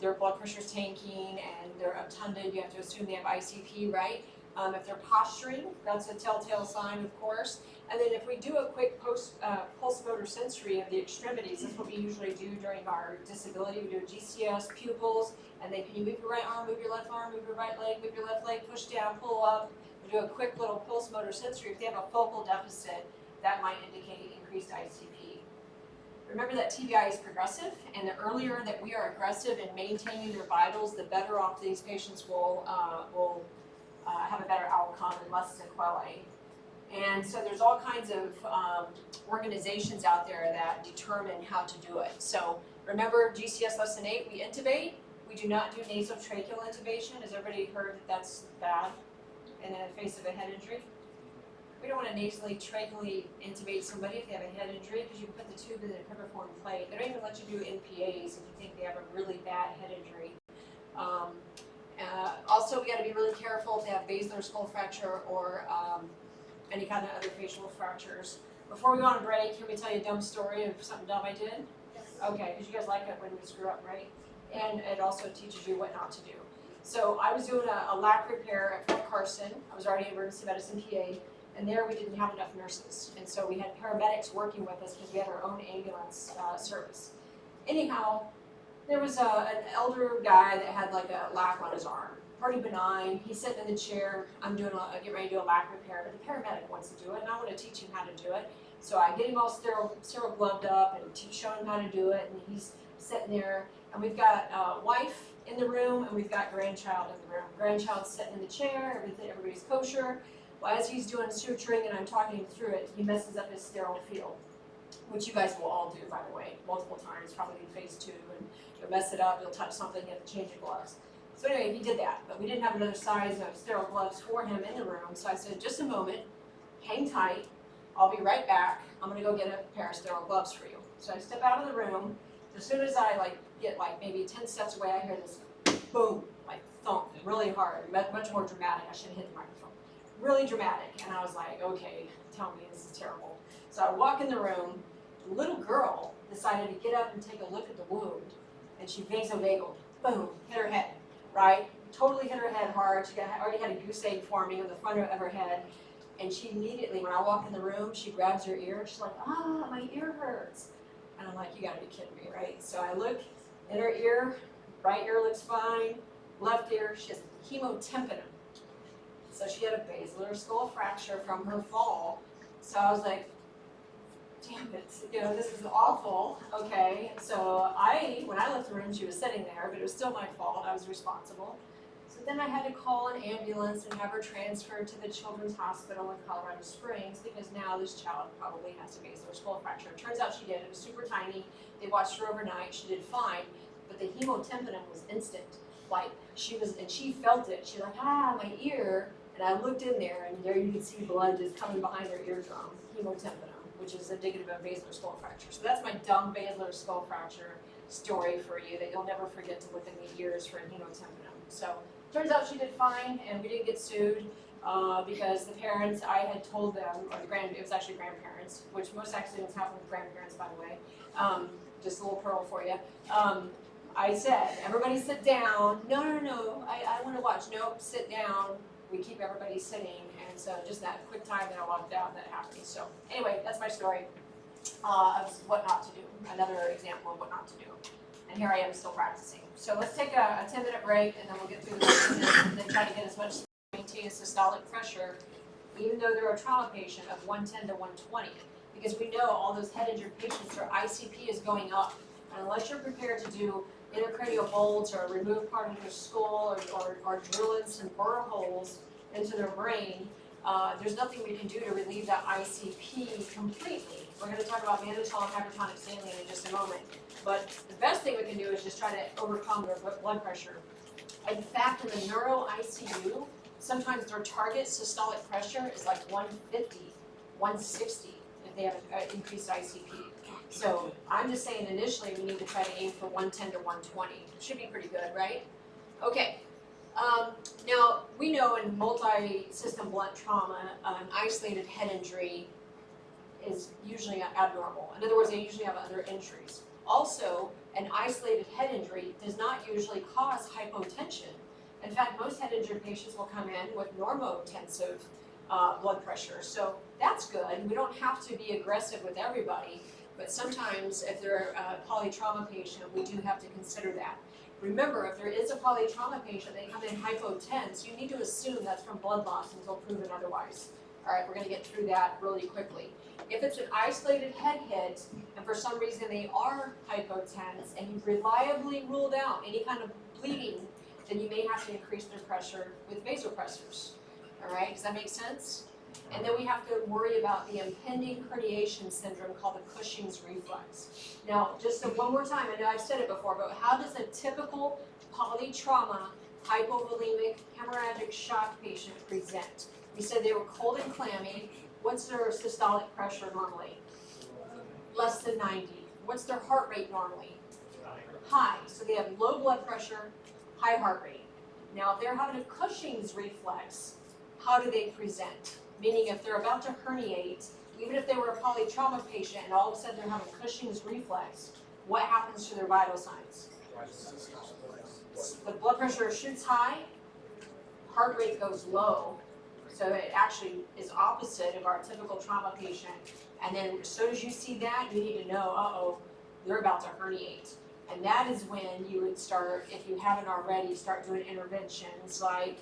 their blood pressure is tanking and they're obtunded, you have to assume they have ICP, right? If they're posturing, that's a telltale sign, of course. And then if we do a quick pulse motor sensory of the extremities, that's what we usually do during our disability. We do a GCS, pupils, and then can you move your right arm, move your left arm, move your right leg, move your left leg, push down, pull up. We do a quick little pulse motor sensory. If they have a focal deficit, that might indicate increased ICP. Remember that TBI is progressive, and the earlier that we are aggressive in maintaining their vitals, the better off these patients will have a better outcome and less sequelae. And so there's all kinds of organizations out there that determine how to do it. So remember, GCS less than 8, we intubate. We do not do nasotracheal intubation. Has everybody heard that that's bad in the face of a head injury? We don't want to nasally tracheally intubate somebody if they have a head injury, because you put the tube in a peppercorn plate. They don't even let you do NPAs if you think they have a really bad head injury. Also, we got to be really careful if they have basilar skull fracture or any kind of other facial fractures. Before we go on a break, can we tell you a dumb story of something dumb I did? Yes. Okay, because you guys like it when we screw up, right? And it also teaches you what not to do. So I was doing a lac repair at Fort Carson. I was already an emergency medicine PA, and there we didn't have enough nurses. And so we had paramedics working with us because we had our own ambulance service. Anyhow, there was an elder guy that had like a lac on his arm. Pretty benign. He's sitting in the chair. I'm getting ready to do a lac repair, but the paramedic wants to do it, and I want to teach him how to do it. So I get him all sterile gloved up and show him how to do it, and he's sitting there. And we've got wife in the room, and we've got grandchild in the room. Grandchild's sitting in the chair. Everybody's kosher. Well, as he's doing suturing and I'm talking him through it, he messes up his sterile field, which you guys will all do, by the way, multiple times, probably in phase 2, and you'll mess it up, you'll touch something, you have to change your gloves. So anyway, he did that, but we didn't have another size of sterile gloves for him in the room, so I said, just a moment, hang tight, I'll be right back, I'm gonna go get a pair of sterile gloves for you. So I step out of the room, as soon as I get maybe 10 steps away, I hear this boom, thump, really hard, much more dramatic. I should have hit the microphone. Really dramatic, and I was like, okay, tell me, this is terrible. So I walk in the room, the little girl decided to get up and take a look at the wound, and she vasovagal, boom, hit her head, right? Totally hit her head hard. She already had a goose egg forming on the front of her head, and she immediately, when I walk in the room, she grabs her ear, she's like, my ear hurts. And I'm like, you gotta be kidding me, right? So I look in her ear, right ear looks fine, left ear, she has hemotympanum. So she had a basilar skull fracture from her fall. So I was like, damn it, this is awful, okay. So when I left the room, she was sitting there, but it was still my fault, I was responsible. So then I had to call an ambulance and have her transferred to the Children's Hospital in Colorado Springs, because now this child probably has a basilar skull fracture. It turns out she did, it was super tiny, they watched her overnight, she did fine, but the hemotympanum was instant. And she felt it, she's like, my ear. And I looked in there, and there you could see blood just coming behind her eardrum, hemotympanum, which is indicative of basilar skull fracture. So that's my dumb basilar skull fracture story for you, that you'll never forget to look in the ears for a hemotympanum. So turns out she did fine, and we didn't get sued because the parents, I had told them, or it was actually grandparents, which most accidents happen with grandparents, by the way. Just a little pearl for you. I said, everybody sit down. No, I want to watch. Nope, sit down. We keep everybody sitting, and so just that quick time that I walked out, that happened. So anyway, that's my story of what not to do. Another example of what not to do. And here I am still practicing. So let's take a 10-minute break, and then we'll get through the rest of this, and then try to get as much maintain a systolic pressure, even though they're a trial patient of 110 to 120, because we know all those head injured patients, their ICP is going up, and unless you're prepared to do intracranial bolts or remove part of their skull or drill in some burr holes into their brain, there's nothing we can do to relieve that ICP completely. We're going to talk about mannitol and hypertonic saline in just a moment. But the best thing we can do is just try to overcome their blood pressure. In fact, in the neuro ICU, sometimes their target systolic pressure is like 150, 160 if they have an increased ICP. So I'm just saying initially we need to try to aim for 110 to 120. Should be pretty good, right? Okay. Now, we know in multi-system blunt trauma, an isolated head injury is usually abnormal. In other words, they usually have other injuries. Also, an isolated head injury does not usually cause hypotension. In fact, most head injured patients will come in with normotensive blood pressure. So that's good. We don't have to be aggressive with everybody, but sometimes if they're a polytrauma patient, we do have to consider that. Remember, if there is a polytrauma patient, they come in hypotense, you need to assume that's from blood loss until proven otherwise. All right, we're gonna get through that really quickly. If it's an isolated head hit, and for some reason they are hypotense, and you've reliably ruled out any kind of bleeding, then you may have to increase their pressure with vasopressors. All right, does that make sense? And then we have to worry about the impending herniation syndrome called the Cushing's reflex. Now, just so one more time, I know I've said it before, but how does a typical polytrauma, hypovolemic, hemorrhagic shock patient present? We said they were cold and clammy. What's their systolic pressure normally? Less than 90. What's their heart rate normally? High. So they have low blood pressure, high heart rate. Now, if they're having a Cushing's reflex, how do they present? Meaning if they're about to herniate, even if they were a polytrauma patient and all of a sudden they're having Cushing's reflex, what happens to their vital signs? The blood pressure shoots high, heart rate goes low. So it actually is opposite of our typical trauma patient. And then as soon as you see that, you need to know, uh-oh, they're about to herniate. And that is when you would start, if you haven't already, start doing interventions like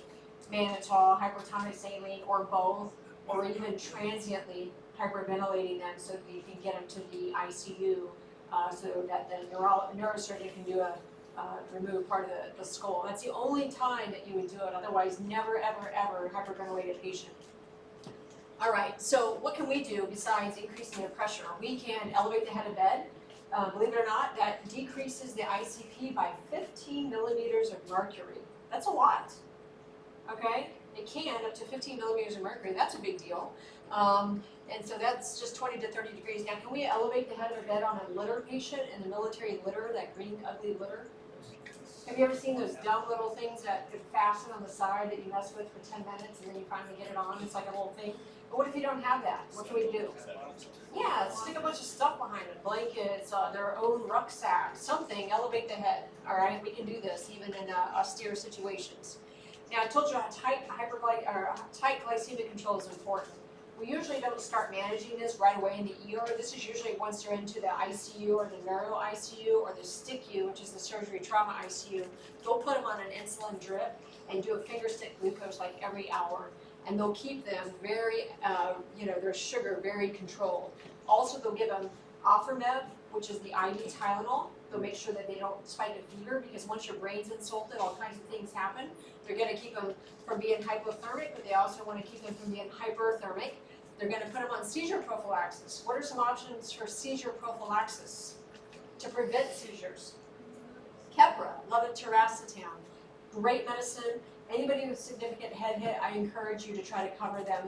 mannitol, hypertonic saline, or both, or even transiently hyperventilating them so that you can get them to the ICU so that the neurosurgeon can do remove part of the skull. That's the only time that you would do it. Otherwise, never, ever, ever hyperventilate a patient. All right, so what can we do besides increasing their pressure? We can elevate the head of bed. Believe it or not, that decreases the ICP by 15 millimeters of mercury. That's a lot. Okay, it can up to 15 millimeters of mercury. That's a big deal. And so that's just 20 to 30 degrees. Now, can we elevate the head of a bed on a litter patient in the military litter, that green ugly litter? Have you ever seen those dumb little things that could fasten on the side that you mess with for 10 minutes and then you finally get it on? It's like a little thing. But what if you don't have that? What can we do? Yeah, stick a bunch of stuff behind it. Blankets, their own rucksack, something, elevate the head. All right, we can do this even in austere situations. Now, I told you how tight glycemic control is important. We usually don't start managing this right away in the ER. This is usually once they're into the ICU or the neuro ICU or the STICU, which is the surgery trauma ICU. They'll put them on an insulin drip and do a finger stick glucose like every hour. And they'll keep them very, their sugar very controlled. Also, they'll give them Offermev, which is the IV Tylenol. They'll make sure that they don't spike a fever because once your brain's insulted, all kinds of things happen. They're going to keep them from being hypothermic, but they also want to keep them from being hyperthermic. They're going to put them on seizure prophylaxis. What are some options for seizure prophylaxis to prevent seizures? Keppra, levetiracetam, great medicine. Anybody with significant head hit, I encourage you to try to cover them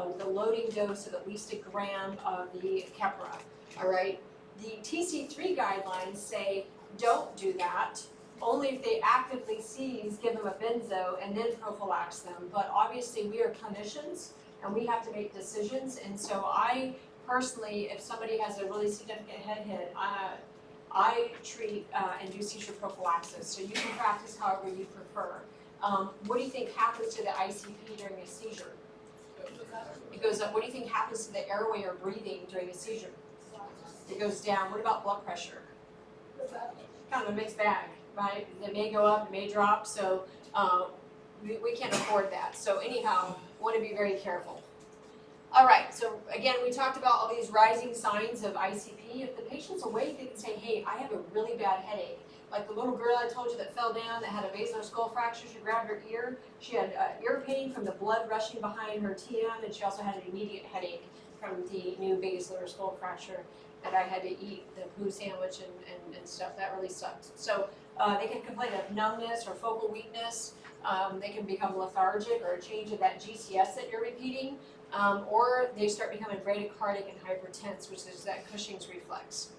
with a loading dose of at least 1 gram of the Keppra. All right. The TC3 guidelines say don't do that. Only if they actively seize, give them a benzo and then prophylax them. But obviously we are clinicians and we have to make decisions. And so I personally, if somebody has a really significant head hit, I treat and do seizure prophylaxis. So you can practice however you prefer. What do you think happens to the ICP during a seizure? It goes up. What do you think happens to the airway or breathing during a seizure? It goes down. What about blood pressure? Kind of a mixed bag, right? It may go up, it may drop, so we can't afford that. So anyhow, want to be very careful. All right, so again, we talked about all these rising signs of ICP. If the patient's awake, they can say, hey, I have a really bad headache. Like the little girl I told you that fell down that had a basilar skull fracture, she grabbed her ear. She had ear pain from the blood rushing behind her TM, and she also had an immediate headache from the new basilar skull fracture that I had to eat the poo sandwich and stuff. That really sucked. So they can complain of numbness or focal weakness. They can become lethargic or a change of that GCS that you're repeating. Or they start becoming bradycardic and hypertense, which is that Cushing's reflex.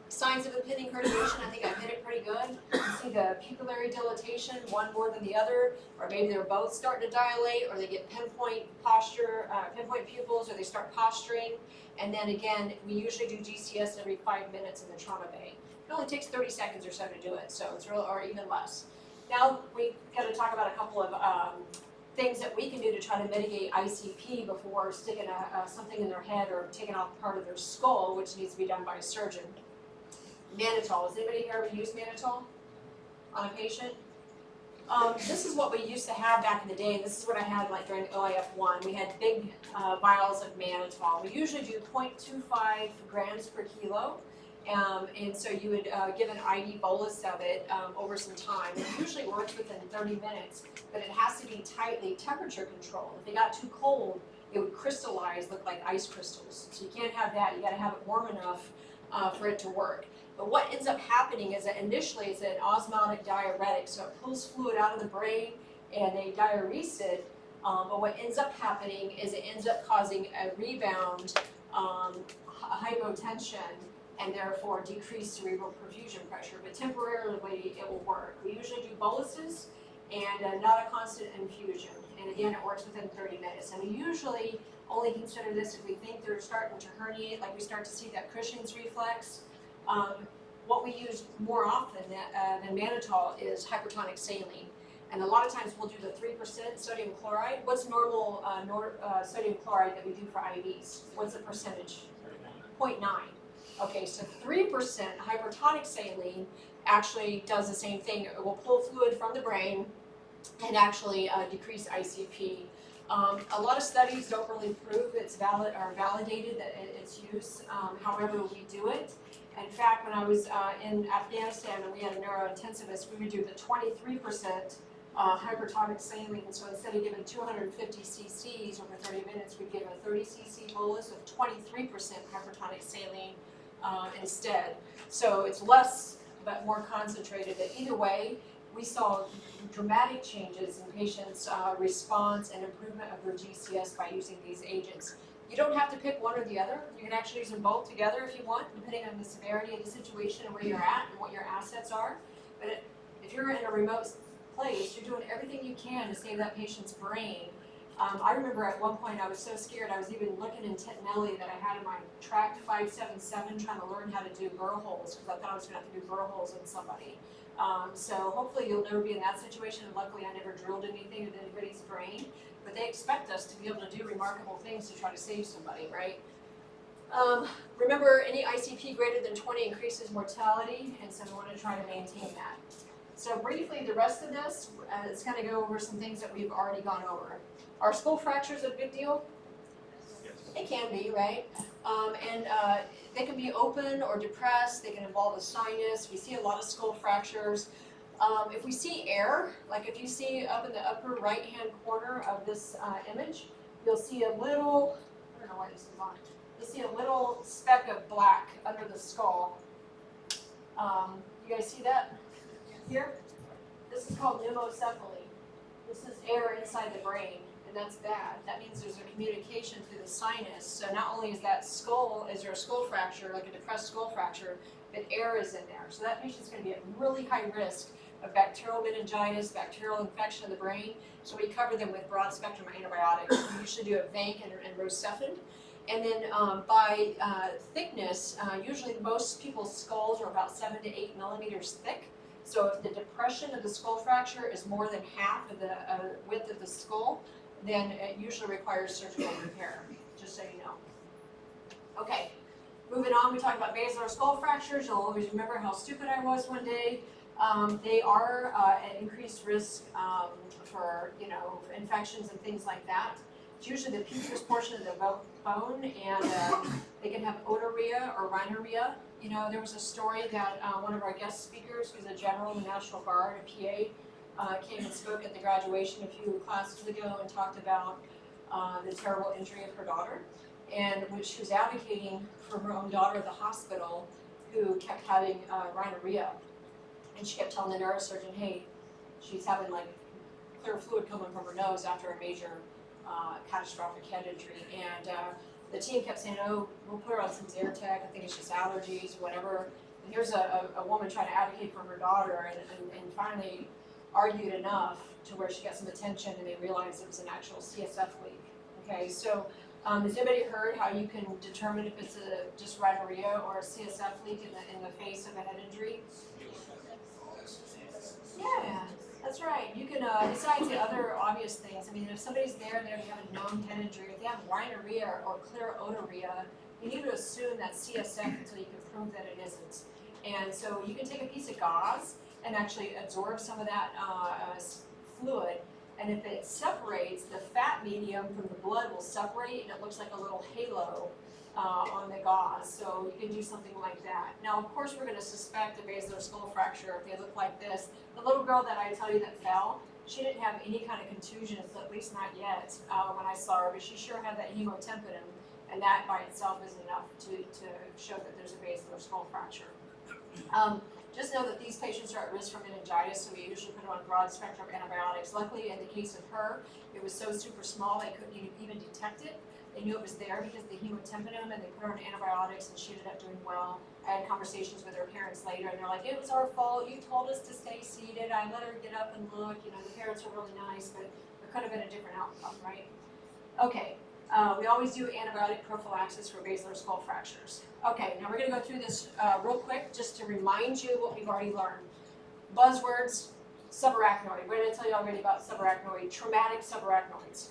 Signs of impending herniation, I think I hit it pretty good. You see the pupillary dilatation, one more than the other, or maybe they're both starting to dilate, or they get pinpoint pupils, or they start posturing. And then again, we usually do GCS every 5 minutes in the trauma bay. It only takes 30 seconds or so to do it, so it's real, or even less. Now we got to talk about a couple of things that we can do to try to mitigate ICP before sticking something in their head or taking off part of their skull, which needs to be done by a surgeon. Mannitol. Has anybody here ever used mannitol on a patient? This is what we used to have back in the day. This is what I had like during OIF1. We had big vials of mannitol. We usually do 0.25 grams per kilo. And so you would give an IV bolus of it over some time. It usually works within 30 minutes, but it has to be tightly temperature controlled. If it got too cold, it would crystallize, look like ice crystals. So you can't have that. You got to have it warm enough for it to work. But what ends up happening is that initially it's an osmotic diuretic, so it pulls fluid out of the brain and they diurese it. But what ends up happening is it ends up causing a rebound hypotension and therefore decreased cerebral perfusion pressure. But temporarily it will work. We usually do boluses and not a constant infusion. And again, it works within 30 minutes. And we usually only consider this if we think they're starting to herniate, like we start to see that Cushing's reflex. What we use more often than mannitol is hypertonic saline. And a lot of times we'll do the 3% sodium chloride. What's normal sodium chloride that we do for IVs? What's the percentage? 0.9. Okay, so 3% hypertonic saline actually does the same thing. It will pull fluid from the brain and actually decrease ICP. A lot of studies don't really prove it's valid or validated that its use. However, we do it. In fact, when I was in Afghanistan and we had a neurointensivist, we would do the 23% hypertonic saline. So instead of giving 250 cc's over 30 minutes, we'd give a 30 cc bolus of 23% hypertonic saline instead. So it's less but more concentrated. But either way, we saw dramatic changes in patients' response and improvement of their GCS by using these agents. You don't have to pick one or the other. You can actually use them both together if you want, depending on the severity of the situation and where you're at and what your assets are. But if you're in a remote place, you're doing everything you can to save that patient's brain. I remember at one point I was so scared, I was even looking in Tenelli that I had in my tract 577 trying to learn how to do burr holes because I thought I was going to have to do burr holes in somebody. So hopefully you'll never be in that situation, and luckily I never drilled anything in anybody's brain, but they expect us to be able to do remarkable things to try to save somebody, right? Remember, any ICP greater than 20 increases mortality, and so we want to try to maintain that. So briefly, the rest of this is going to go over some things that we've already gone over. Are skull fractures a big deal? Yes. It can be, right? And they can be open or depressed. They can involve a sinus. We see a lot of skull fractures. If we see air, like if you see up in the upper right-hand corner of this image, you'll see a little, I don't know why this is on, you'll see a little speck of black under the skull. You guys see that here? This is called pneumocephaly. This is air inside the brain. And that's bad. That means there's a communication through the sinus. So not only is there a skull fracture, like a depressed skull fracture, but air is in there. So that patient's going to be at really high risk of bacterial meningitis, bacterial infection of the brain. So we cover them with broad spectrum antibiotics. We usually do a Vanc and Rocephin. And then by thickness, usually most people's skulls are about 7 to 8 millimeters thick. So if the depression of the skull fracture is more than half of the width of the skull, then it usually requires surgical repair, just so you know. Okay, moving on, we talk about basilar skull fractures. You'll always remember how stupid I was one day. They are at increased risk for infections and things like that. It's usually the petrous portion of the bone, and they can have otorrhea or rhinorrhea. You know, there was a story that one of our guest speakers, who's a general in the National Guard, a PA, came and spoke at the graduation a few classes ago and talked about the terrible injury of her daughter, and which she was advocating for her own daughter at the hospital who kept having rhinorrhea. And she kept telling the neurosurgeon, hey, she's having like clear fluid coming from her nose after a major catastrophic head injury. And the team kept saying, oh, we'll put her on some Zyrtec, I think it's just allergies, whatever. And here's a woman trying to advocate for her daughter and finally argued enough to where she got some attention and they realized it was an actual CSF leak. Okay, so has anybody heard how you can determine if it's just rhinorrhea or a CSF leak in the face of a head injury? Yeah, that's right. You can, besides the other obvious things, I mean, if somebody's there and they have a known head injury, if they have rhinorrhea or clear otorrhea, you need to assume that's CSF until you can prove that it isn't. And so you can take a piece of gauze and actually absorb some of that fluid, and if it separates, the fat medium from the blood will separate and it looks like a little halo on the gauze, so you can do something like that. Now, of course, we're going to suspect a basilar skull fracture if they look like this. The little girl that I tell you that fell, she didn't have any kind of contusions, at least not yet when I saw her, but she sure had that hemotympanum, and that by itself is enough to show that there's a basilar skull fracture. Just know that these patients are at risk for meningitis, so we usually put her on broad spectrum antibiotics. Luckily, in the case of her, it was so super small they couldn't even detect it. They knew it was there because of the hemotympanum, and they put her on antibiotics, and she ended up doing well. I had conversations with her parents later, and they're like, it was our fault, you told us to stay seated, I let her get up and look, you know, the parents were really nice, but there could have been a different outcome, right? Okay, we always do antibiotic prophylaxis for basilar skull fractures. Okay, now we're gonna go through this real quick, just to remind you what we've already learned. Buzzwords, subarachnoid. What did I tell you already about subarachnoid? Traumatic subarachnoids.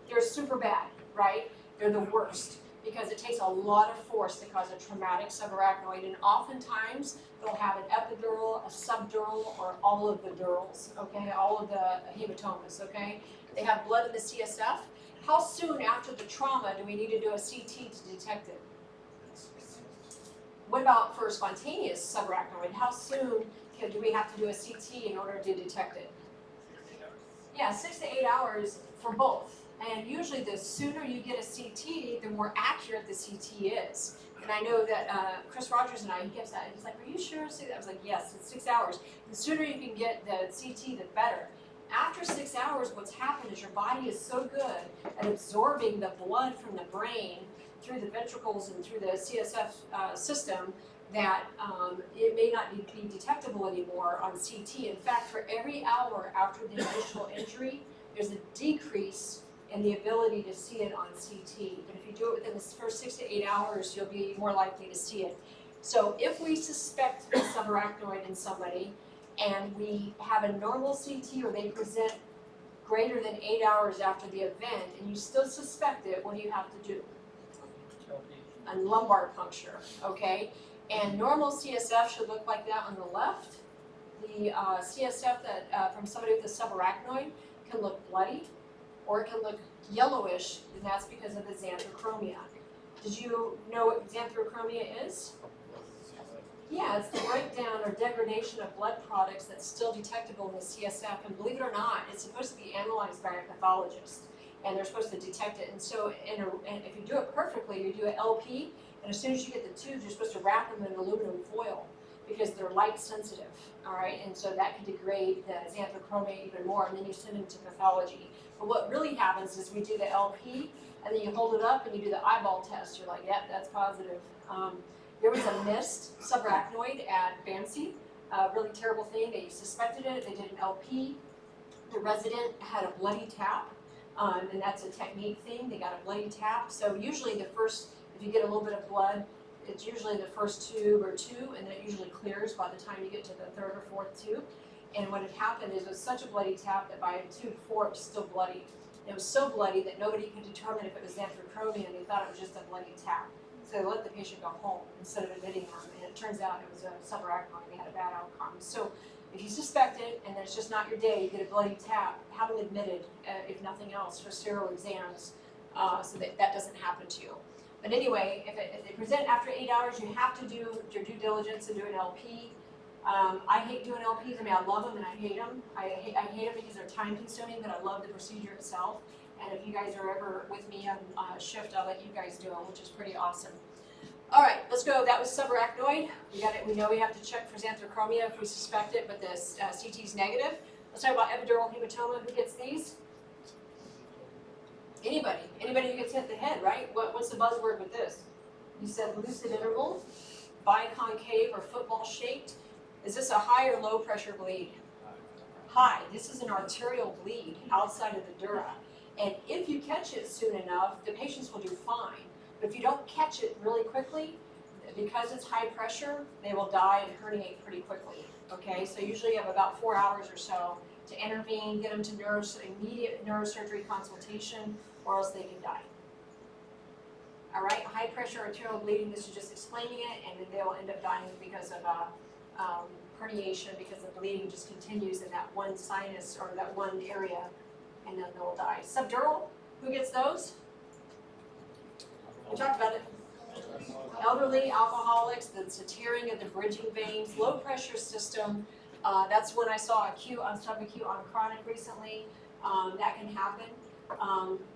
They're super bad, right? They're the worst because it takes a lot of force to cause a traumatic subarachnoid, and oftentimes they'll have an epidural, a subdural, or all of the durals, okay? All of the hematomas, okay? They have blood in the CSF. How soon after the trauma do we need to do a CT to detect it? What about for spontaneous subarachnoid? How soon do we have to do a CT in order to detect it? Yeah, 6 to 8 hours for both. And usually the sooner you get a CT, the more accurate the CT is. And I know that Chris Rogers and I, he kept saying, he's like, are you sure? I was like, yes, it's 6 hours. The sooner you can get the CT, the better. After 6 hours, what's happened is your body is so good at absorbing the blood from the brain through the ventricles and through the CSF system that it may not be detectable anymore on CT. In fact, for every hour after the initial injury, there's a decrease in the ability to see it on CT. But if you do it within the first 6 to 8 hours, you'll be more likely to see it. So if we suspect a subarachnoid in somebody, and we have a normal CT or they present greater than 8 hours after the event, and you still suspect it, what do you have to do? A lumbar puncture, okay? And normal CSF should look like that on the left. The CSF that from somebody with a subarachnoid can look bloody, or it can look yellowish, and that's because of the xanthochromia. Did you know what xanthochromia is? Yeah, it's the breakdown or degradation of blood products that's still detectable in the CSF, and believe it or not, it's supposed to be analyzed by a pathologist, and they're supposed to detect it. And so, and if you do it perfectly, you do an LP, and as soon as you get the tubes, you're supposed to wrap them in aluminum foil because they're light sensitive, all right? And so that can degrade the xanthochromia even more, and then you send them to pathology. But what really happens is we do the LP, and then you hold it up and you do the eyeball test. You're like, yep, that's positive. There was a missed subarachnoid at BAMC, a really terrible thing. They suspected it, they did an LP. The resident had a bloody tap, and that's a technique thing. They got a bloody tap. So usually the first, if you get a little bit of blood, it's usually the first tube or two, and then it usually clears by the time you get to the third or fourth tube. And what had happened is it was such a bloody tap that by tube 4 it was still bloody. It was so bloody that nobody could determine if it was xanthochromia, and they thought it was just a bloody tap. So they let the patient go home instead of admitting them, and it turns out it was a subarachnoid. They had a bad outcome. So if you suspect it, and it's just not your day, you get a bloody tap, have them admitted, if nothing else, for serial exams, so that doesn't happen to you. But anyway, if they present after 8 hours, you have to do your due diligence and do an LP. I hate doing LPs. I mean, I love them and I hate them. I hate them because they're time consuming, but I love the procedure itself. And if you guys are ever with me on shift, I'll let you guys do them, which is pretty awesome. All right, let's go. That was subarachnoid. We got it. We know we have to check for xanthochromia if we suspect it, but the CT is negative. Let's talk about epidural hematoma. Who gets these? Anybody who gets hit in the head, right? What's the buzzword with this? You said lucid interval, biconcave or football shaped. Is this a high or low pressure bleed? High. This is an arterial bleed outside of the dura. And if you catch it soon enough, the patients will do fine. But if you don't catch it really quickly, because it's high pressure, they will die and herniate pretty quickly. Okay, so usually you have about 4 hours or so to intervene, get them to immediate neurosurgery consultation, or else they can die. All right, high pressure arterial bleeding, this is just explaining it, and then they'll end up dying because of herniation, because the bleeding just continues in that one sinus or that one area, and then they'll die. Subdural, who gets those? We talked about it. Elderly, alcoholics, that's a tearing of the bridging veins, low pressure system. That's when I saw acute on subacute on chronic recently. That can happen.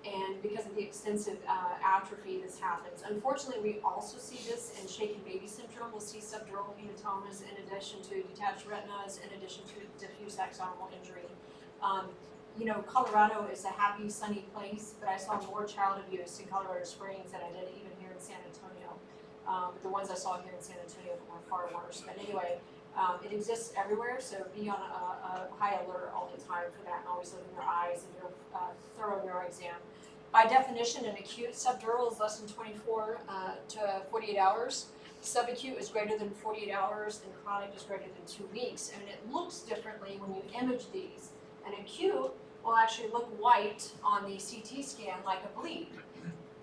And because of the extensive atrophy, this happens. Unfortunately, we also see this in shaken baby syndrome. We'll see subdural hematomas in addition to detached retinas, in addition to diffuse axonal injury. You know, Colorado is a happy, sunny place, but I saw more child abuse in Colorado Springs than I did even here in San Antonio. The ones I saw here in San Antonio were far worse. But anyway, it exists everywhere, so be on a high alert all the time for that, and always look in your eyes and do a thorough neuro exam. By definition, an acute subdural is less than 24 to 48 hours. Subacute is greater than 48 hours, and chronic is greater than 2 weeks. And it looks differently when you image these. An acute will actually look white on the CT scan like a bleed.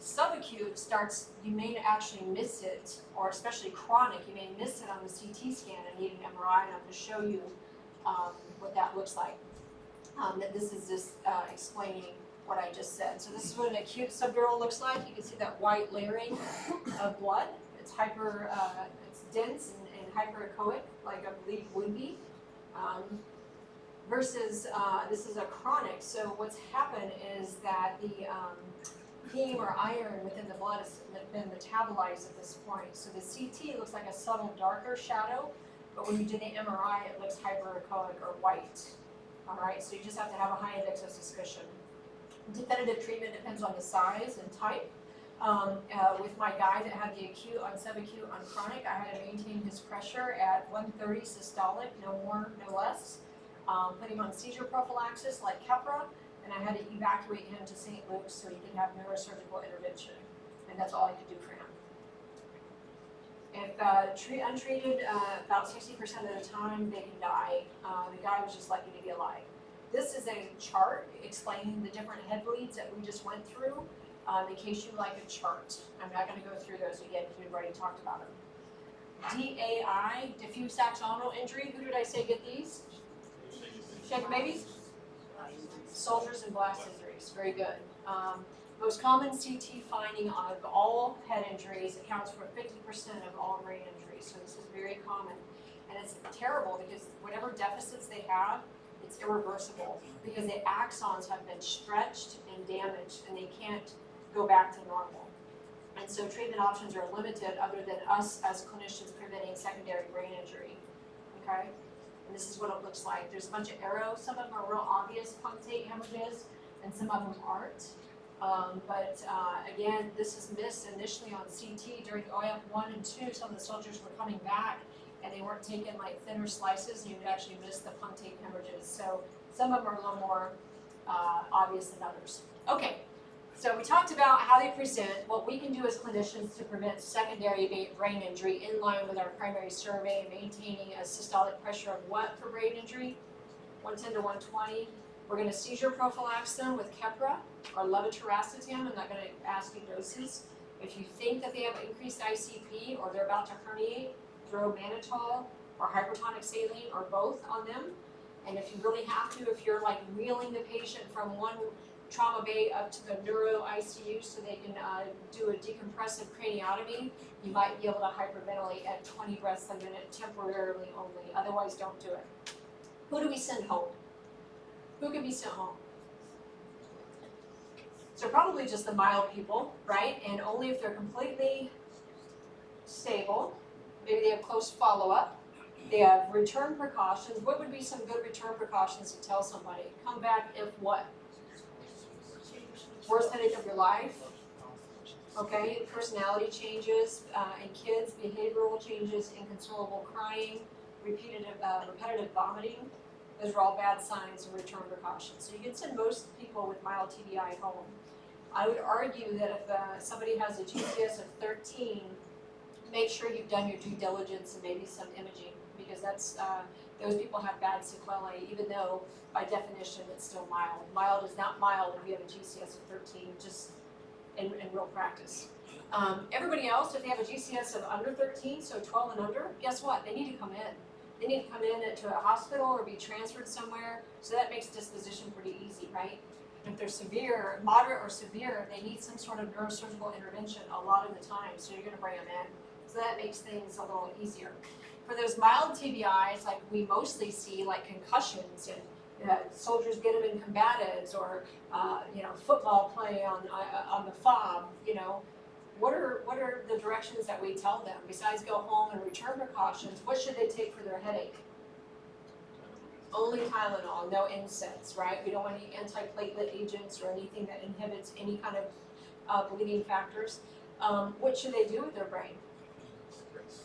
Subacute starts, you may actually miss it, or especially chronic, you may miss it on the CT scan and need an MRI, and I'm going to show you what that looks like. That this is just explaining what I just said. So this is what an acute subdural looks like. You can see that white layering of blood. It's it's dense and hyperechoic, like a bleed would be. Versus this is a chronic. So what's happened is that the heme or iron within the blood has been metabolized at this point. So the CT looks like a subtle darker shadow, but when you do the MRI, it looks hyperechoic or white. All right, so you just have to have a high index of suspicion. Definitive treatment depends on the size and type. With my guy that had the acute on subacute on chronic, I had to maintain his pressure at 130 systolic, no more, no less. Put him on seizure prophylaxis like Keppra, and I had to evacuate him to St. Luke's so he could have neurosurgical intervention, and that's all I could do for him. If untreated, about 60% of the time they can die. The guy was just lucky to be alive. This is a chart explaining the different head bleeds that we just went through, in case you like a chart. I'm not going to go through those again because we've already talked about them. DAI, diffuse axonal injury. Who did I say get these? Shaken babies? Soldiers and blast injuries. Very good. Most common CT finding of all head injuries accounts for 50% of all brain injuries. So this is very common. And it's terrible because whatever deficits they have, it's irreversible because the axons have been stretched and damaged and they can't go back to normal. And so treatment options are limited other than us as clinicians preventing secondary brain injury. Okay? And this is what it looks like. There's a bunch of arrows. Some of them are real obvious punctate hemorrhages, and some of them aren't. Again, this is missed initially on CT during OF 1 and 2. Some of the soldiers were coming back, and they weren't taking like thinner slices, and you would actually miss the punctate hemorrhages. So some of them are a little more obvious than others. Okay. So we talked about how they present, what we can do as clinicians to prevent secondary brain injury in line with our primary survey, maintaining a systolic pressure of what for brain injury? 110 to 120. We're going to seizure prophylax them with Keppra or levetiracetam. I'm not going to ask you doses. If you think that they have increased ICP or they're about to herniate, throw mannitol or hypertonic saline or both on them. And if you really have to, if you're like wheeling the patient from one trauma bay up to the neuro ICU so they can do a decompressive craniotomy, you might be able to hyperventilate at 20 breaths a minute temporarily only. Otherwise, don't do it. Who do we send home? Who can be sent home? So probably just the mild people, right? And only if they're completely stable. Maybe they have close follow-up. They have return precautions. What would be some good return precautions to tell somebody? Come back if what? worst headache of your life. Okay, personality changes in kids, behavioral changes, inconsolable crying, repetitive vomiting. Those are all bad signs and return precautions. So you can send most people with mild TBI home. I would argue that if somebody has a GCS of 13, make sure you've done your due diligence and maybe some imaging, because that's those people have bad sequelae, even though by definition it's still mild. Mild is not mild if you have a GCS of 13, just in real practice. Everybody else, if they have a GCS of under 13, so 12 and under, guess what? They need to come in. They need to come in to a hospital or be transferred somewhere, so that makes disposition pretty easy, right? If they're severe, moderate or severe, they need some sort of neurosurgical intervention a lot of the time, so you're gonna bring them in. So that makes things a little easier. For those mild TBIs, like we mostly see, like concussions and soldiers get them in combatives, or football play on the fob. What are the directions that we tell them besides go home and return precautions? What should they take for their headache? Only Tylenol, no NSAIDs, right? We don't want any antiplatelet agents or anything that inhibits any kind of bleeding factors. What should they do with their brain?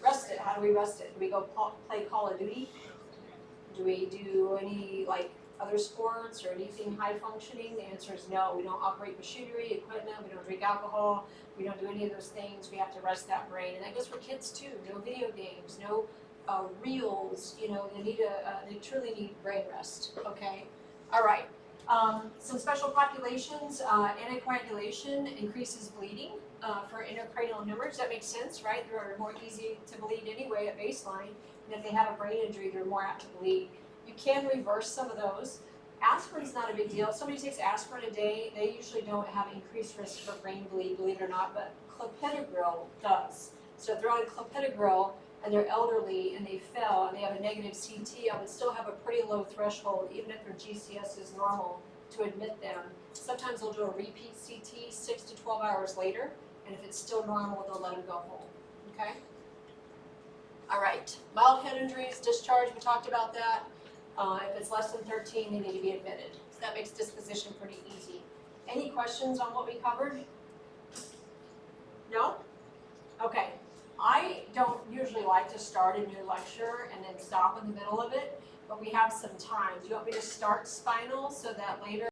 Rest it. How do we rest it? Do we go play Call of Duty? Do we do any other sports or anything high functioning? The answer is no. We don't operate machinery, equipment, we don't drink alcohol, we don't do any of those things. We have to rest that brain. And that goes for kids too. No video games, no reels, they truly need brain rest, okay? All right. Some special populations, anticoagulation increases bleeding for intracranial hemorrhage. That makes sense, right? They're more easy to bleed anyway at baseline. And if they have a brain injury, they're more apt to bleed. You can reverse some of those. Aspirin's not a big deal. If somebody takes aspirin a day, they usually don't have increased risk for brain bleed, believe it or not, but clopidogrel does. So if they're on clopidogrel and they're elderly and they fell and they have a negative CT, I would still have a pretty low threshold, even if their GCS is normal, to admit them. Sometimes they'll do a repeat CT 6 to 12 hours later, and if it's still normal, they'll let them go home, okay? All right, mild head injuries, discharge, we talked about that. If it's less than 13, they need to be admitted. So that makes disposition pretty easy. Any questions on what we covered? No? Okay. I don't usually like to start a new lecture and then stop in the middle of it, but we have some time. Do you want me to start spinal so that later